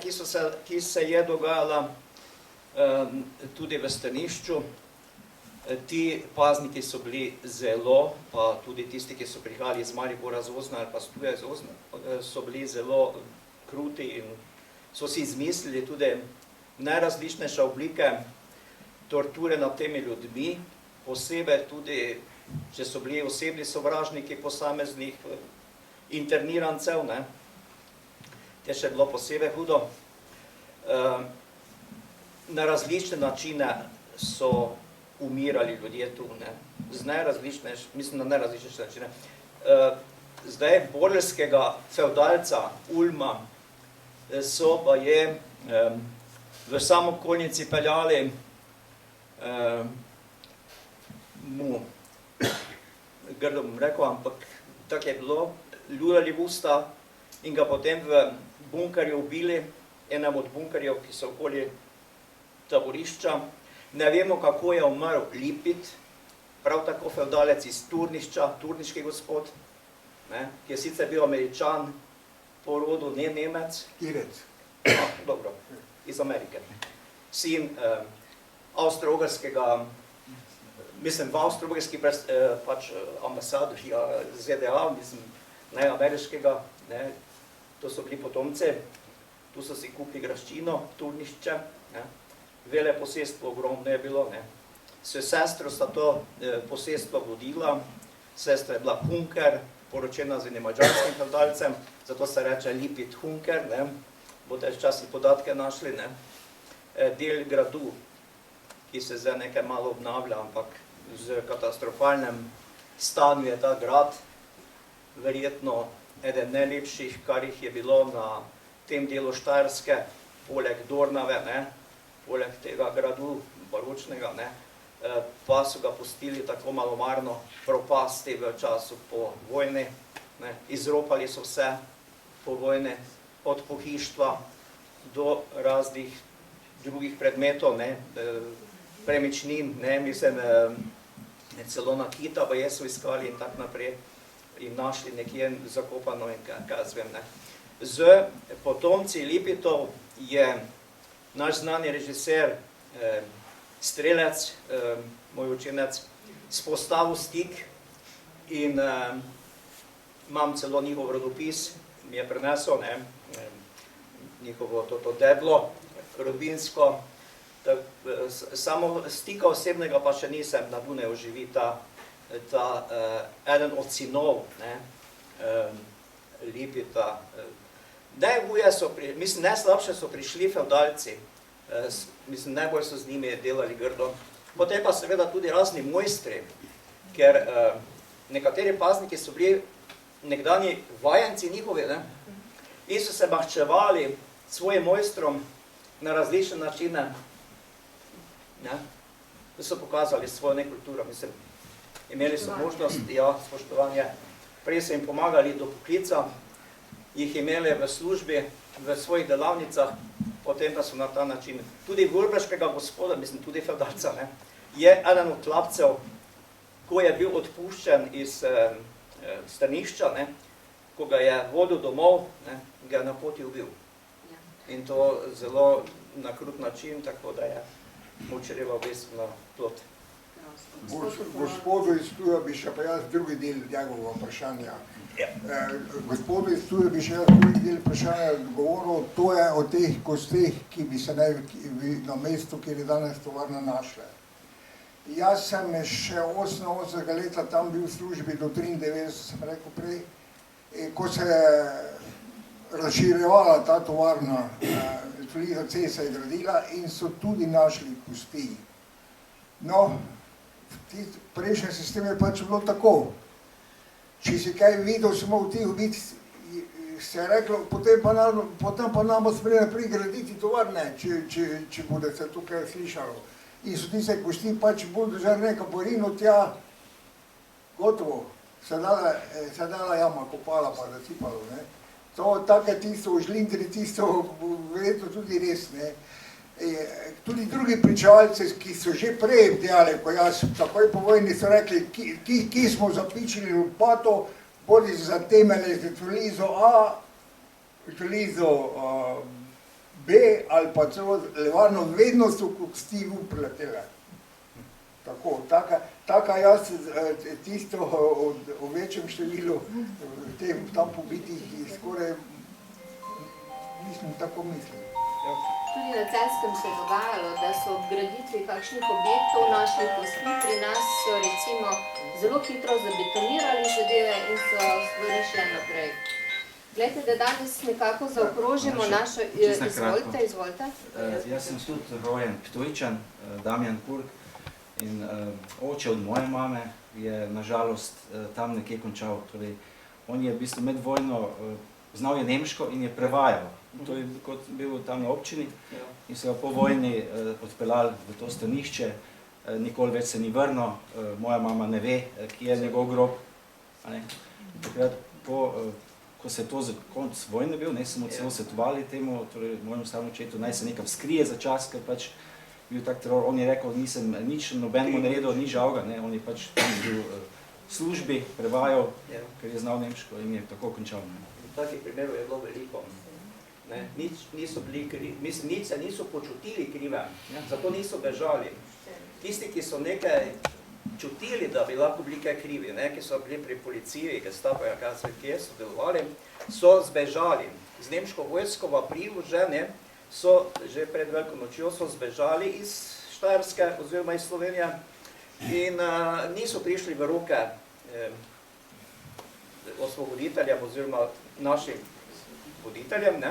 ki se je dogajala tudi v Strnišču. Ti pazniki so bili zelo, pa tudi tisti, ki so prihajali iz Maribora z Ozna ali pa z Ptuja z Ozna, so bili zelo kruti in so si izmislili tudi najrazličnejše oblike torture nad temi ljudmi, posebej tudi, če so bili osebni sovražniki posameznih internirancev, ne. Te še bilo posebej hudo. Na različne načine so umirali ljudje tu, ne. Z najrazličnejše, mislim na najrazličnejše načine. Zdaj borelskega feudalca Ulma so pa je v samokolnici peljali mu, grdo bom rekel, ampak tako je bilo, ljudali v usta in ga potem v bunkerju ubili, enem od bunkerjev, ki so okoli taborišča. Ne vemo, kako je umrl Lipit, prav tako feudalec iz Turnišča, turniški gospod, ne, ki je sicer bil Američan, po rodu ne Nemec. Irec. Dobro, iz Amerike. Sin avstro-ogrskega, mislim, v avstro-ogrski pač ambasadorja ZDA, mislim, ne ameriškega, ne, to so bili potomci, tu so si kupili graščino, Turnišče, ne. Veleposestvo ogromno je bilo, ne. S sestro sta to posestvo vodila, sestra je bila Hunker, poročena z enim mađarskim feudalcem, zato se reče Lipit Hunker, ne. Boste včasih podatke našli, ne. Del gradu, ki se zdaj nekaj malo obnavlja, ampak z katastrofalnem stanju je ta grad, verjetno eden najlepših, kar jih je bilo na tem delu Štajerske, poleg Dornave, ne, poleg tega gradu baročnega, ne, pa so ga pustili tako malomarno propasti v času po vojni, ne, izropali so vse po vojni, od pohištva do raznih drugih predmetov, ne, premičnin, ne, mislim, celo nakita pa so iskali in tako naprej in našli nekje zakopano in kaj zvem, ne. Z potomci Lipitov je naš znani režiser, Strelec, moj učenec, spostavil stik in imam celo njihov rodopis, mi je prinesel, ne, njihovo to deblo, rodbinsko, samo stika osebnega pa še nisem, na Dunaju živi ta eden od sinov, ne, Lipita. Najhuje so, mislim, najslabše so prišli feudalci, mislim, najbolj so z njimi delali grdo. Potem pa seveda tudi razni mojstri, ker nekateri pazniki so bili nekdanji vajenci njihovi, ne, in so se maščevali svojim mojstrom na različne načine, ne, da so pokazali svojo nekulturo, mislim, imeli so možnost, ja, spoštovanje, prej so jim pomagali do poklica, jih imeli v službi, v svojih delavnicah, potem pa so na ta način. Tudi Vrbeškega gospoda, mislim, tudi feudalca, ne, je eden od hlapcev, ko je bil odpuščen iz Strnišča, ne, ko ga je vodil domov, ne, ga je na poti ubil. In to zelo na krut način, tako da je močreval vesno plot. Gospodu iz Ptuja bi še pa jaz drugi del njegovega vprašanja. Gospodu iz Ptuja bi še jaz drugi del vprašanja govoril, to je o teh kosteh, ki bi se na mestu, kjer je danes tovarna, našle. Jaz sem še 88. leta tam bil v službi do 93, sem rekel prej, ko se je razširjevala ta tovarna, Fliza C se je gradila in so tudi našli kosti. No, v prejšnjem sistemu je pač bilo tako. Če si kaj videl, si imel tih ubiti, se je reklo, potem pa nam smeli naprej graditi tovarne, če bude se tukaj slišalo. In so tiste kosti pač bolj držali neka borino tja, gotovo, se dala jama kopala pa zacipalo, ne. To take tisto v žlindri, tisto verjetno tudi res, ne. Tudi drugi pričevalci, ki so že prej dejali, ko jaz takoj po vojni so rekli, ki smo zapičili lopato, bodi za temelje z Flizo A, Flizo B ali pa celo Levano, vedno so kosti upletele. Tako, taka jaz tisto o večjem številu tam pobitih skoraj nisem tako mislil. Tudi na Celjskem se je dogajalo, da so ob graditvi kakšnih objektov našli kosti, pri nas so recimo zelo hitro zabetonirali zadeve in so stvari šle naprej. Glejte, da danes nekako zaokrožimo našo... Izvolite. Jaz sem tudi rojen Ptujčan, Damjan Kurk, in oče od moje mame je nažalost tam nekje končal. Torej, on je v bistvu med vojno znal je nemško in je prevajal. To je kot bil tam na občini in se ga po vojni odpeljali v to stanišče, nikoli več se ni vrnil, moja mama ne ve, kje je njegov grob. Takrat, ko se je to za konc vojne bil, smo celo svetovali temu, torej mojemu staremu očetu, naj se nekam skrije za čas, ker pač bil tak teror. On je rekel, nisem nič nobenemu naredil, ni žal ga, on je pač tam bil v službi, prevajal, ker je znal nemško in je tako končal. Takih primerov je bilo veliko. Nič se niso počutili krive, zato niso bežali. Tisti, ki so nekaj čutili, da bi lahko bili kaj krivi, ki so bili pri policiji, Gestapo, kje so delovali, so zbežali. Z nemško vojsko v aprilu so že pred Veliko nočjo so zbežali iz Štajerske oziroma iz Slovenije in niso prišli v roke osvoboditeljem oziroma našim voditeljem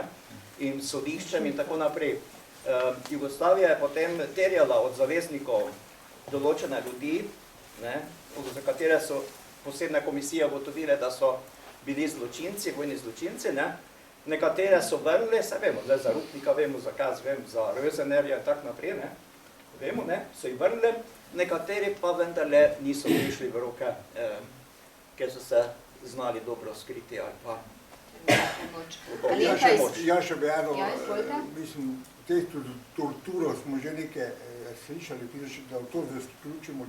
in sodiščem in tako naprej. Jugoslavija je potem terjala od zaveznikov določene ljudi, za katere so posebne komisije ugotovile, da so bili zločinci, vojni zločinci. Nekatere so vrnili, se vemo, za Rupnika vemo, za Kaz, vemo, za Rösenerja in tako naprej, vemo, so jih vrnili, nekateri pa vendarle niso prišli v roke, ker so se znali dobro skriti ali pa Ja še bi eno, mislim, te torturo smo že nekaj slišali, da v to zaključimo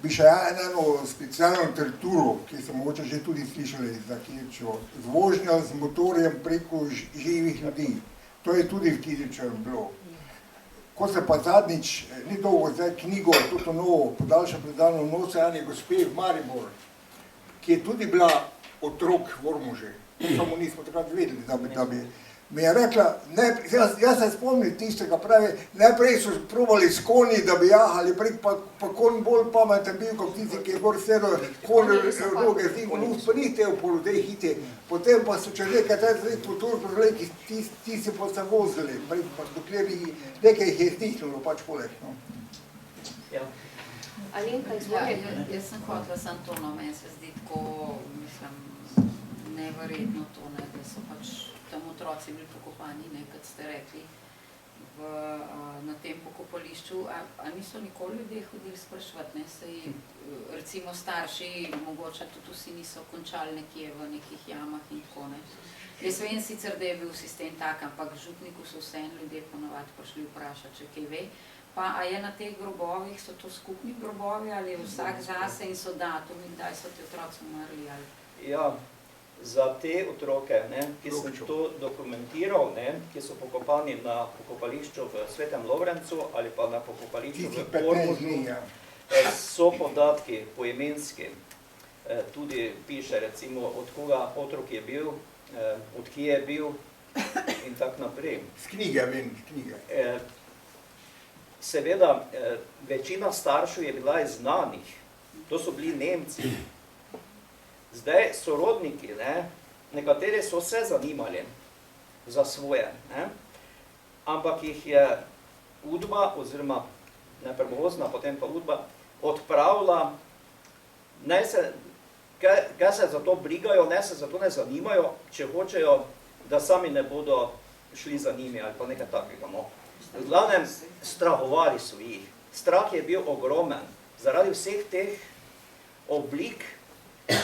bi še eno specialno torturo, ki smo mogoče že tudi slišali za Kidričevo, z vožnjo z motorjem preko živih ljudi. To je tudi v Kidričevem bilo. Ko se pa zadnjič, ni dolgo zdaj knjigo, tudi novo, podaljša predano Nose Anje gospe v Maribor, ki je tudi bila otrok v Ormoži, samo nismo takrat vedeli, da bi mi je rekla, jaz se spomnim tistega, pravi, najprej so probali s konji, da bi jahali prek, pa konj bolj pameten bil, kot tisti, ki je gor sedel, konj noge z njim, luz pa ni tev polo tej hiti, potem pa so čez nekaj let po turbi, ti si pa se vozili, dokler nekaj jih je stihnilo, pač poleg. Alenka, izvolite. Jaz sem hotela samo to, meni se zdi tako, mislim, neverjetno to, da so pač tam otroci bili pokopani, kot ste rekli, na tem pokopališču. A niso nikoli ljudje hodili spraševati, recimo starši, mogoče tudi vsi niso končali nekje v nekih jamah in tako, Jaz vem sicer, da je bil sistem tak, ampak v župniku so vseeno ljudje ponovadi prišli vprašati, če kaj ve. Pa a je na teh grobovih, so to skupni grobovi ali vsak zase in so datumi, kdaj so ti otroci umrli? Ja, za te otroke, ki sem to dokumentiral, ki so pokopani na pokopališču v Svetem Lovrencu ali pa na pokopališču v Ormožu, so podatki poimenski. Tudi piše, recimo, od koga otrok je bil, od kje je bil in tako naprej. Z knjige, vem, z knjige. Seveda, večina staršev je bila znanih, to so bili Nemci. Zdaj, sorodniki, nekateri so se zanimali za svoje, ampak jih je Udba, oziroma najprej Ozna, potem pa Udba, odpravila, kaj se za to brigajo, se za to ne zanimajo, če hočejo, da sami ne bodo šli za njimi ali pa nekaj takega. V glavnem, strahovali so jih. Strah je bil ogromen. Zaradi vseh teh oblik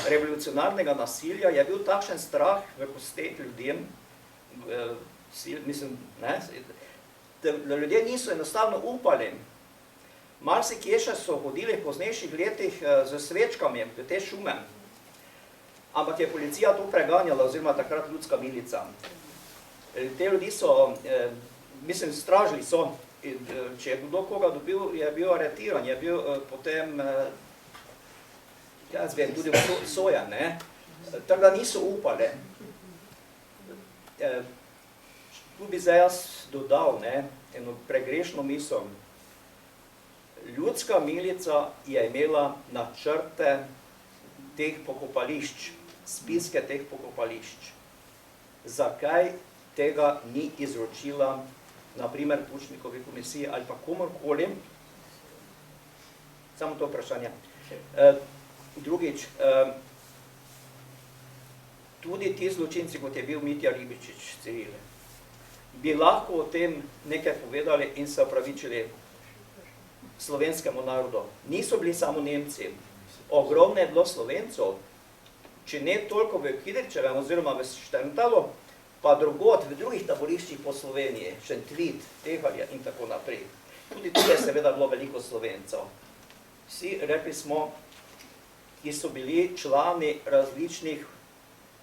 revolucionarnega nasilja je bil takšen strah v kosteh ljudem, mislim, da ljudje niso enostavno upali. Marsikje še so hodili v poznejših letih z svečkami v te šume, ampak je policija to preganjala, oziroma takrat ljudska milica. Te ljudi so, mislim, stražili so, in, če je kdo koga dobil, je bil aretiran, je bil potem, jaz vem, tudi soja, ne? Tako da niso upali. Tu bi zdaj jaz dodal, ne, eno pregrešno misel. Ljudska milica je imela načrte teh pokopališč, spiske teh pokopališč. Zakaj tega ni izročila, na primer, Pučnikovi komisiji ali pa komorkoli? Samo to vprašanje. Drugič, tudi ti zločinci, kot je bil Mitja Ribičič, Cirile, bi lahko o tem nekaj povedali in se opravičili slovenskemu narodu. Niso bili samo Nemci, ogromno je bilo Slovencov, če ne toliko v Kidričevem oziroma v Štrntalu, pa drugod v drugih taboriščih po Sloveniji, Šentvid, Tehalje in tako naprej. Tudi tu je seveda bilo veliko Slovencev. Vsi, rekli smo, ki so bili člani različnih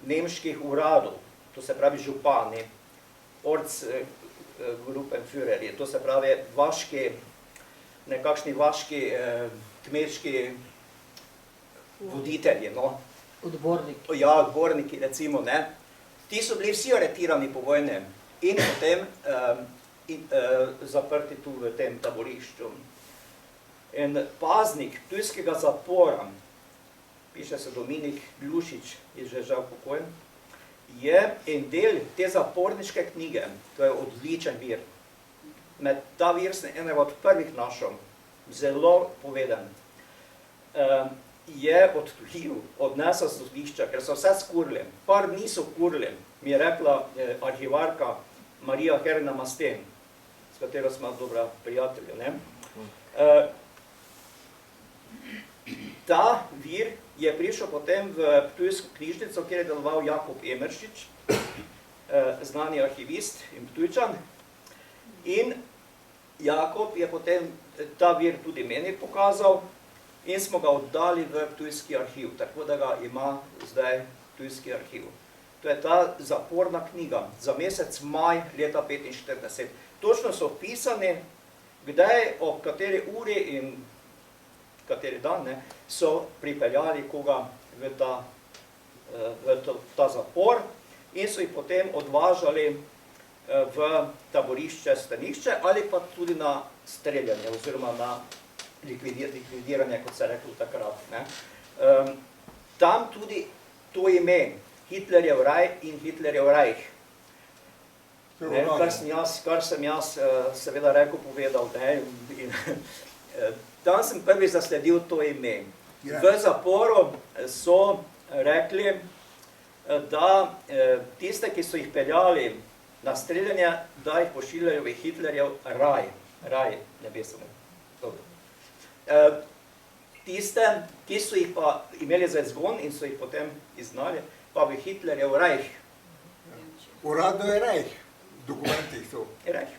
nemških uradov, to se pravi župani, Ortsgruppenführerji, to se pravi vaški, nekakšni vaški kmečki voditelji, no. Odborniki. Ja, odborniki, recimo, ne. Ti so bili vsi aretirani po vojni in potem zaprti tu v tem taborišču. En paznik ptujskega zapora, piše se Dominik Glušič, je že žal pokojen, je en del te zaporniške knjige, to je odličen vir. Ta vir sem enega od prvih našel, zelo povedan. Je odtujil, odnesel z sodišča, ker so vse skurili. Par niso kurili, mi je rekla arhivarka Marija Herna Masten, s katero smo dobra prijatelja, ne? Ta vir je prišel potem v Ptujsko knjižnico, kjer je deloval Jakob Emeršič, znani arhivist in Ptujčan. In Jakob je potem ta vir tudi meni pokazal in smo ga oddali v Ptujski arhiv, tako da ga ima zdaj Ptujski arhiv. To je ta zaporna knjiga za mesec maj leta 1945. Točno so pisani, kdaj, ob kateri uri in kateri dan, ne, so pripeljali koga v ta zapor in so jih potem odvažali v taborišče Strnišče ali pa tudi na streljanje oziroma na likvidiranje, kot se je reklo takrat. Ne. Tam tudi to ime, Hitlerjev raj in Hitlerjev rajh. Ne, kar sem jaz seveda rekel, povedal. Ne, in, tam sem prvi zasledil to ime. V zaporu so rekli, da tiste, ki so jih peljali na streljanje, da jih pošiljajo v Hitlerjev raj. Raj nebesni. Tiste, ki so jih pa imeli za izgon in so jih potem izgnali, pa v Hitlerjev rajh. Uradno je rajh, v dokumentih so. Rajh,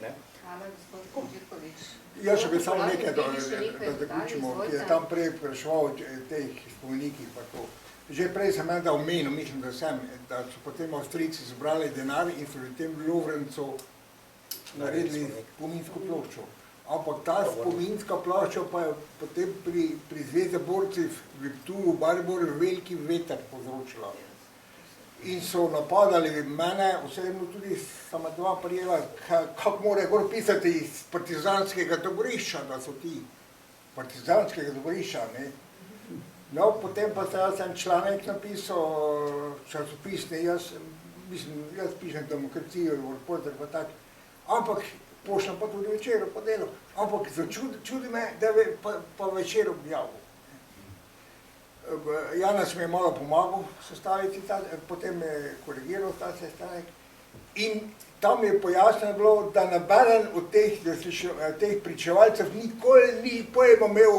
ne. Hvala, gospod Kožikovič. Jaz še bi samo nekaj, da zaključimo, ki je tam prej prešval teh spomenikih. Že prej sem enda omenil, mislim, da so potem Avstrijci zbrali denar in so v tem Lovrencu naredili spominsko ploščo. Ampak ta spominska plošča pa je potem pri Zveze borcev v Ptuju, v Mariboru veliki veter povzročila. In so napadali mene, osebno tudi sama dva prijela, kako mora gor pisati iz partizanskega taborišča, da so ti partizanskega taborišča, ne. No, potem pa jaz en članek napisal, časopisni, jaz pišem Demokracijo, Reporter pa tak, ampak pošljem pa tudi večer po delu, ampak čudi me, da je pa večer objavil. Janez mi je malo pomagal sestaviti, potem je korigiral ta sestanek in tam je pojasneno bilo, da nobeden od teh pričevalcev nikoli ni pojma imel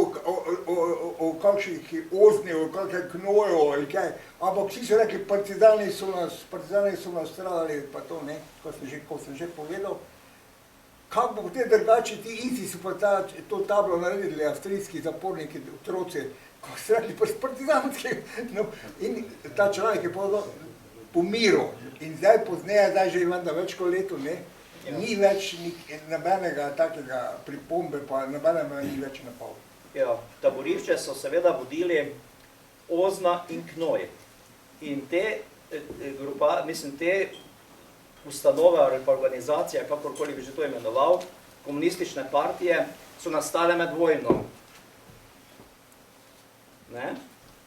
o kakšnih ozni, o kakšnih knojev ali kaj, ampak vsi so rekli, partizani so nas stradali, pa to ne, ko sem že povedal. Kako bo potem drugače, ti isti so pa to tablo naredili, avstrijski zaporniki, otroci, ko so rekli, partizanski, no, in ta članek je povedal, po miru. In zdaj pozneje, zdaj že imam da več kot leto, ne, ni več nobenega takega pripombe, pa nobene me ni več napal. Ja, taborišče so seveda vodili Ozna in Knoj. In te te ustanove ali pa organizacije, kakorkoli bi že to imenoval, komunistične partije, so nastale med vojno. Ne?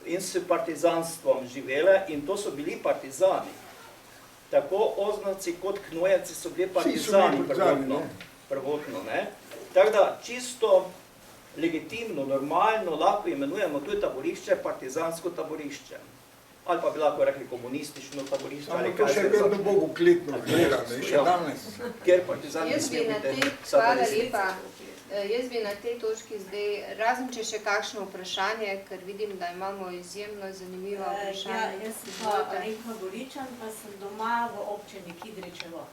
In s partizanstvom živele, in to so bili partizani. Tako Oznavci kot Knojevci so bili partizani prvotno. Ne? Tako da čisto legitimno, normalno lahko imenujemo tudi taborišče partizansko taborišče. Ali pa bi lahko rekli komunistično taborišče. Samo to še vedno Bogu klikno gleda, ne, še danes. Ker partizani ne smije biti satanisti. Hvala lepa. Jaz bi na tej točki zdaj, razen če še kakšno vprašanje, ker vidim, da imamo izjemno zanimiva vprašanja. Jaz sem pa Alenka Goričan, pa sem doma v občini Kidričevo.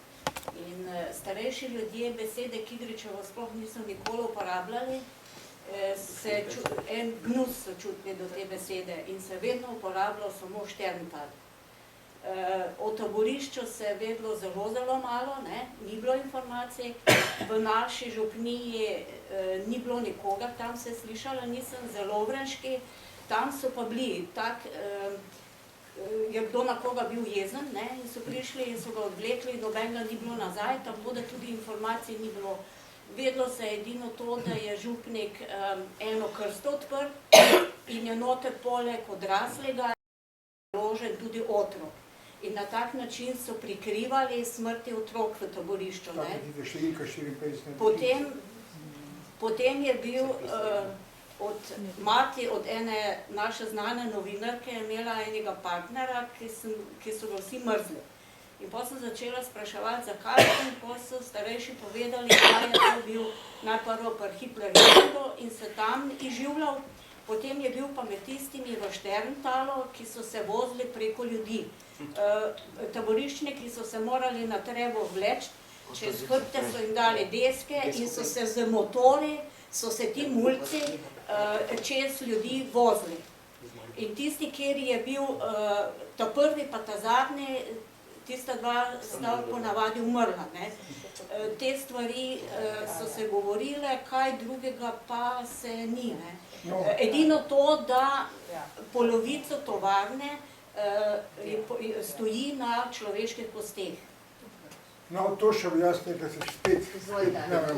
In starejši ljudje besede Kidričevo sploh niso nikoli uporabljali, en gnus so čutili do te besede in se vedno uporabljal samo Šterntal. O taborišču se je vedlo zelo, zelo malo, ni bilo informacij. V naši župniji ni bilo nikogar, tam se je slišala, nisem zelo vrenški, tam so pa bili, tak je kdo na koga bil jezen in so prišli in so ga odvlekli, nobenega ni bilo nazaj, tako da tudi informacij ni bilo. Vedlo se je edino to, da je župnik eno krsto odprl in je noter poleg odraslega vložen tudi otrok. In na tak način so prikrivali smrti otrok v taborišču. Potem je bil mati od ene naše znane novinarke imela enega partnera, ki so ga vsi mrzli. In potem sem začela spraševati, zakaj, in potem so starejši povedali, da je to bil najprvo pri Hitlerju in se tam izživljal. Potem je bil pa med tistimi v Šterntalu, ki so se vozili preko ljudi. Taboriščniki so se morali na trevo vleči, čez hrbte so jim dali deske in so se z motori, so se ti mulci čez ljudi vozili. In tisti, kjer je bil ta prvi pa ta zadnji, tista dva sta ponavadi umrla. Te stvari so se govorile, kaj drugega pa se ni. Edino to, da polovico tovarne stoji na človeških kosteh. No, to še bi jaz nekaj se spet ne vem.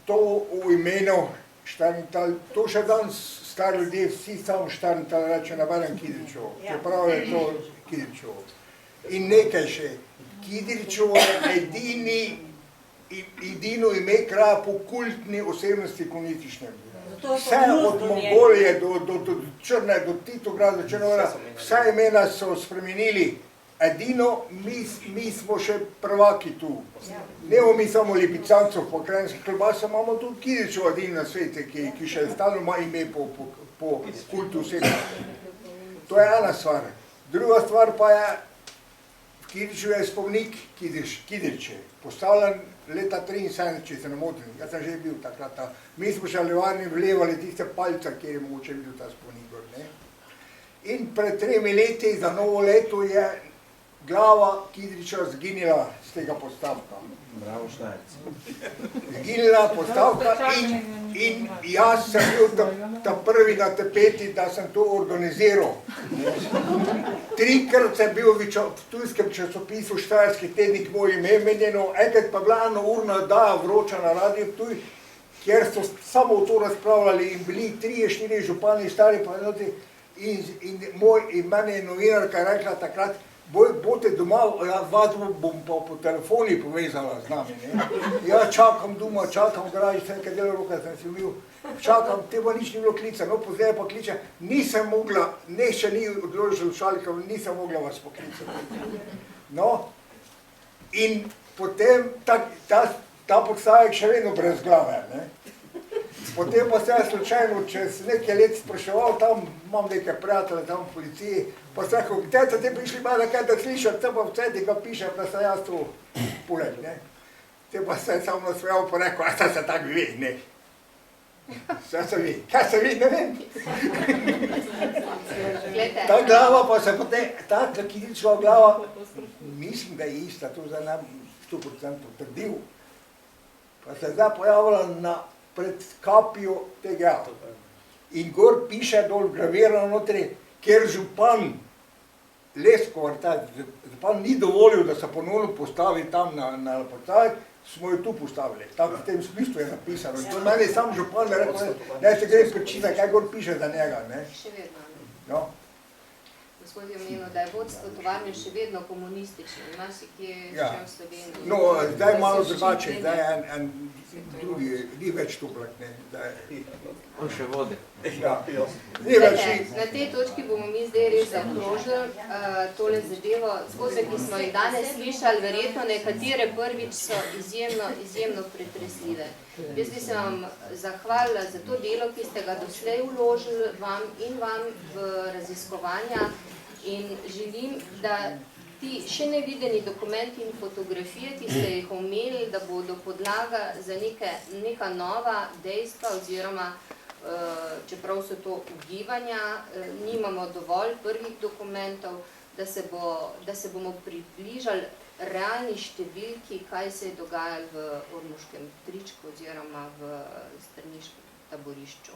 To v imenu Šterntal, to še danes stari ljudje, vsi samo Šterntal reče na barem Kidričevo, čeprav je to Kidričevo. In nekaj še, Kidričevo je edino ime kraja po kultni osebnosti komunistične. Vse od Mongolije do Črne, do Titograda, do Črnogora, vse imena so spremenili. Edino, mi smo še prvaki tu. Ne bomo mi samo Lipicancov, pa krajinskih klobasa, imamo tudi Kidričevo edino na svete, ki še stalno ima ime po kultu osebnosti. To je ena stvar. Druga stvar pa je, v Kidričevu je spomnik Kidriče, postavljen leta 73, če se ne motim, jaz sem že bil takrat. Mi smo še levarni vlevali tiste palce, kjer je mogoče bil ta spomnik. In pred 3 leti za novo leto je glava Kidriča zginila z tega postavka. Bravo, Štajerci. Zginila postavka in jaz sem bil ta prvi na tapeti, da sem to organiziral. 3krat sem bil v tujskem časopisu Štajerski tednik moje ime menjeno, enkrat pa bila enourna oddaja vroča na Radio Ptuj, kjer so samo to razpravljali in bili 3-4 župani stari pa enoti in meni je novinarka rekla takrat, bote doma, vas bom pa po telefoni povezala z nami. Ja, čakam doma, čakam v garaži, sem nekaj delo roka, sem si umil, čakam, teba nič ni bilo klica, no pozneje pa kliče, nisem mogla, ne še ni odložil šalika, nisem mogla vas poklicati. No, in potem ta postavek še vedno brez glave, Potem pa se je slučajno čez nekaj let spraševal, tam imam nekaj prijatelja tam v policiji, pa sem rekel, gdje ste te prišli malo kaj da slišati, te pa v cedi ga pišem, da sem jaz tu poleg, Te pa sem samo nasmejal pa rekel, a se tako ve, Vse se ve, kaj se ve, ne vem. Glejte, Ta glava pa se potem, ta Kidričeva glava, mislim, da je ista, to zdaj ne bom 100% trdil, pa se je zdaj pojavila pred kapijo tega. In gor piše dol gravirano notri, ker župan Leskovar, župan ni dovolil, da se ponovno postavi tam na portal, smo jo tu postavili. Tako v tem smislu je napisano. In to meni sam župan rekel, da se gre prečitati, kaj gor piše za njega. Ne? še vedno. No. Gospod je omenil, da je vodstvo tovarne še vedno komunistično, marsikje Ja. še v Sloveniji. No, zdaj malo drugače, zdaj je en drugi, ni več Toplak, ne. On še vodi. Ja. Ni več, Glejte, na tej točki bomo mi zdaj res zaokrožili tole zadevo. Zgodbe, ki smo jih danes slišali, verjetno nekatere prvič so izjemno pretresljive. Jaz bi se vam zahvalila za to delo, ki ste ga doslej vložili vam v raziskovanja in želim, da ti še nevideni dokumenti in fotografije, ki ste jih omenili, da bodo podlaga za neka nova dejstva oziroma čeprav so to ugibanja, nimamo dovolj prvih dokumentov, da se bomo približali realni številki, kaj se je dogajalo v Ormoškem tričku oziroma v strniškem taborišču.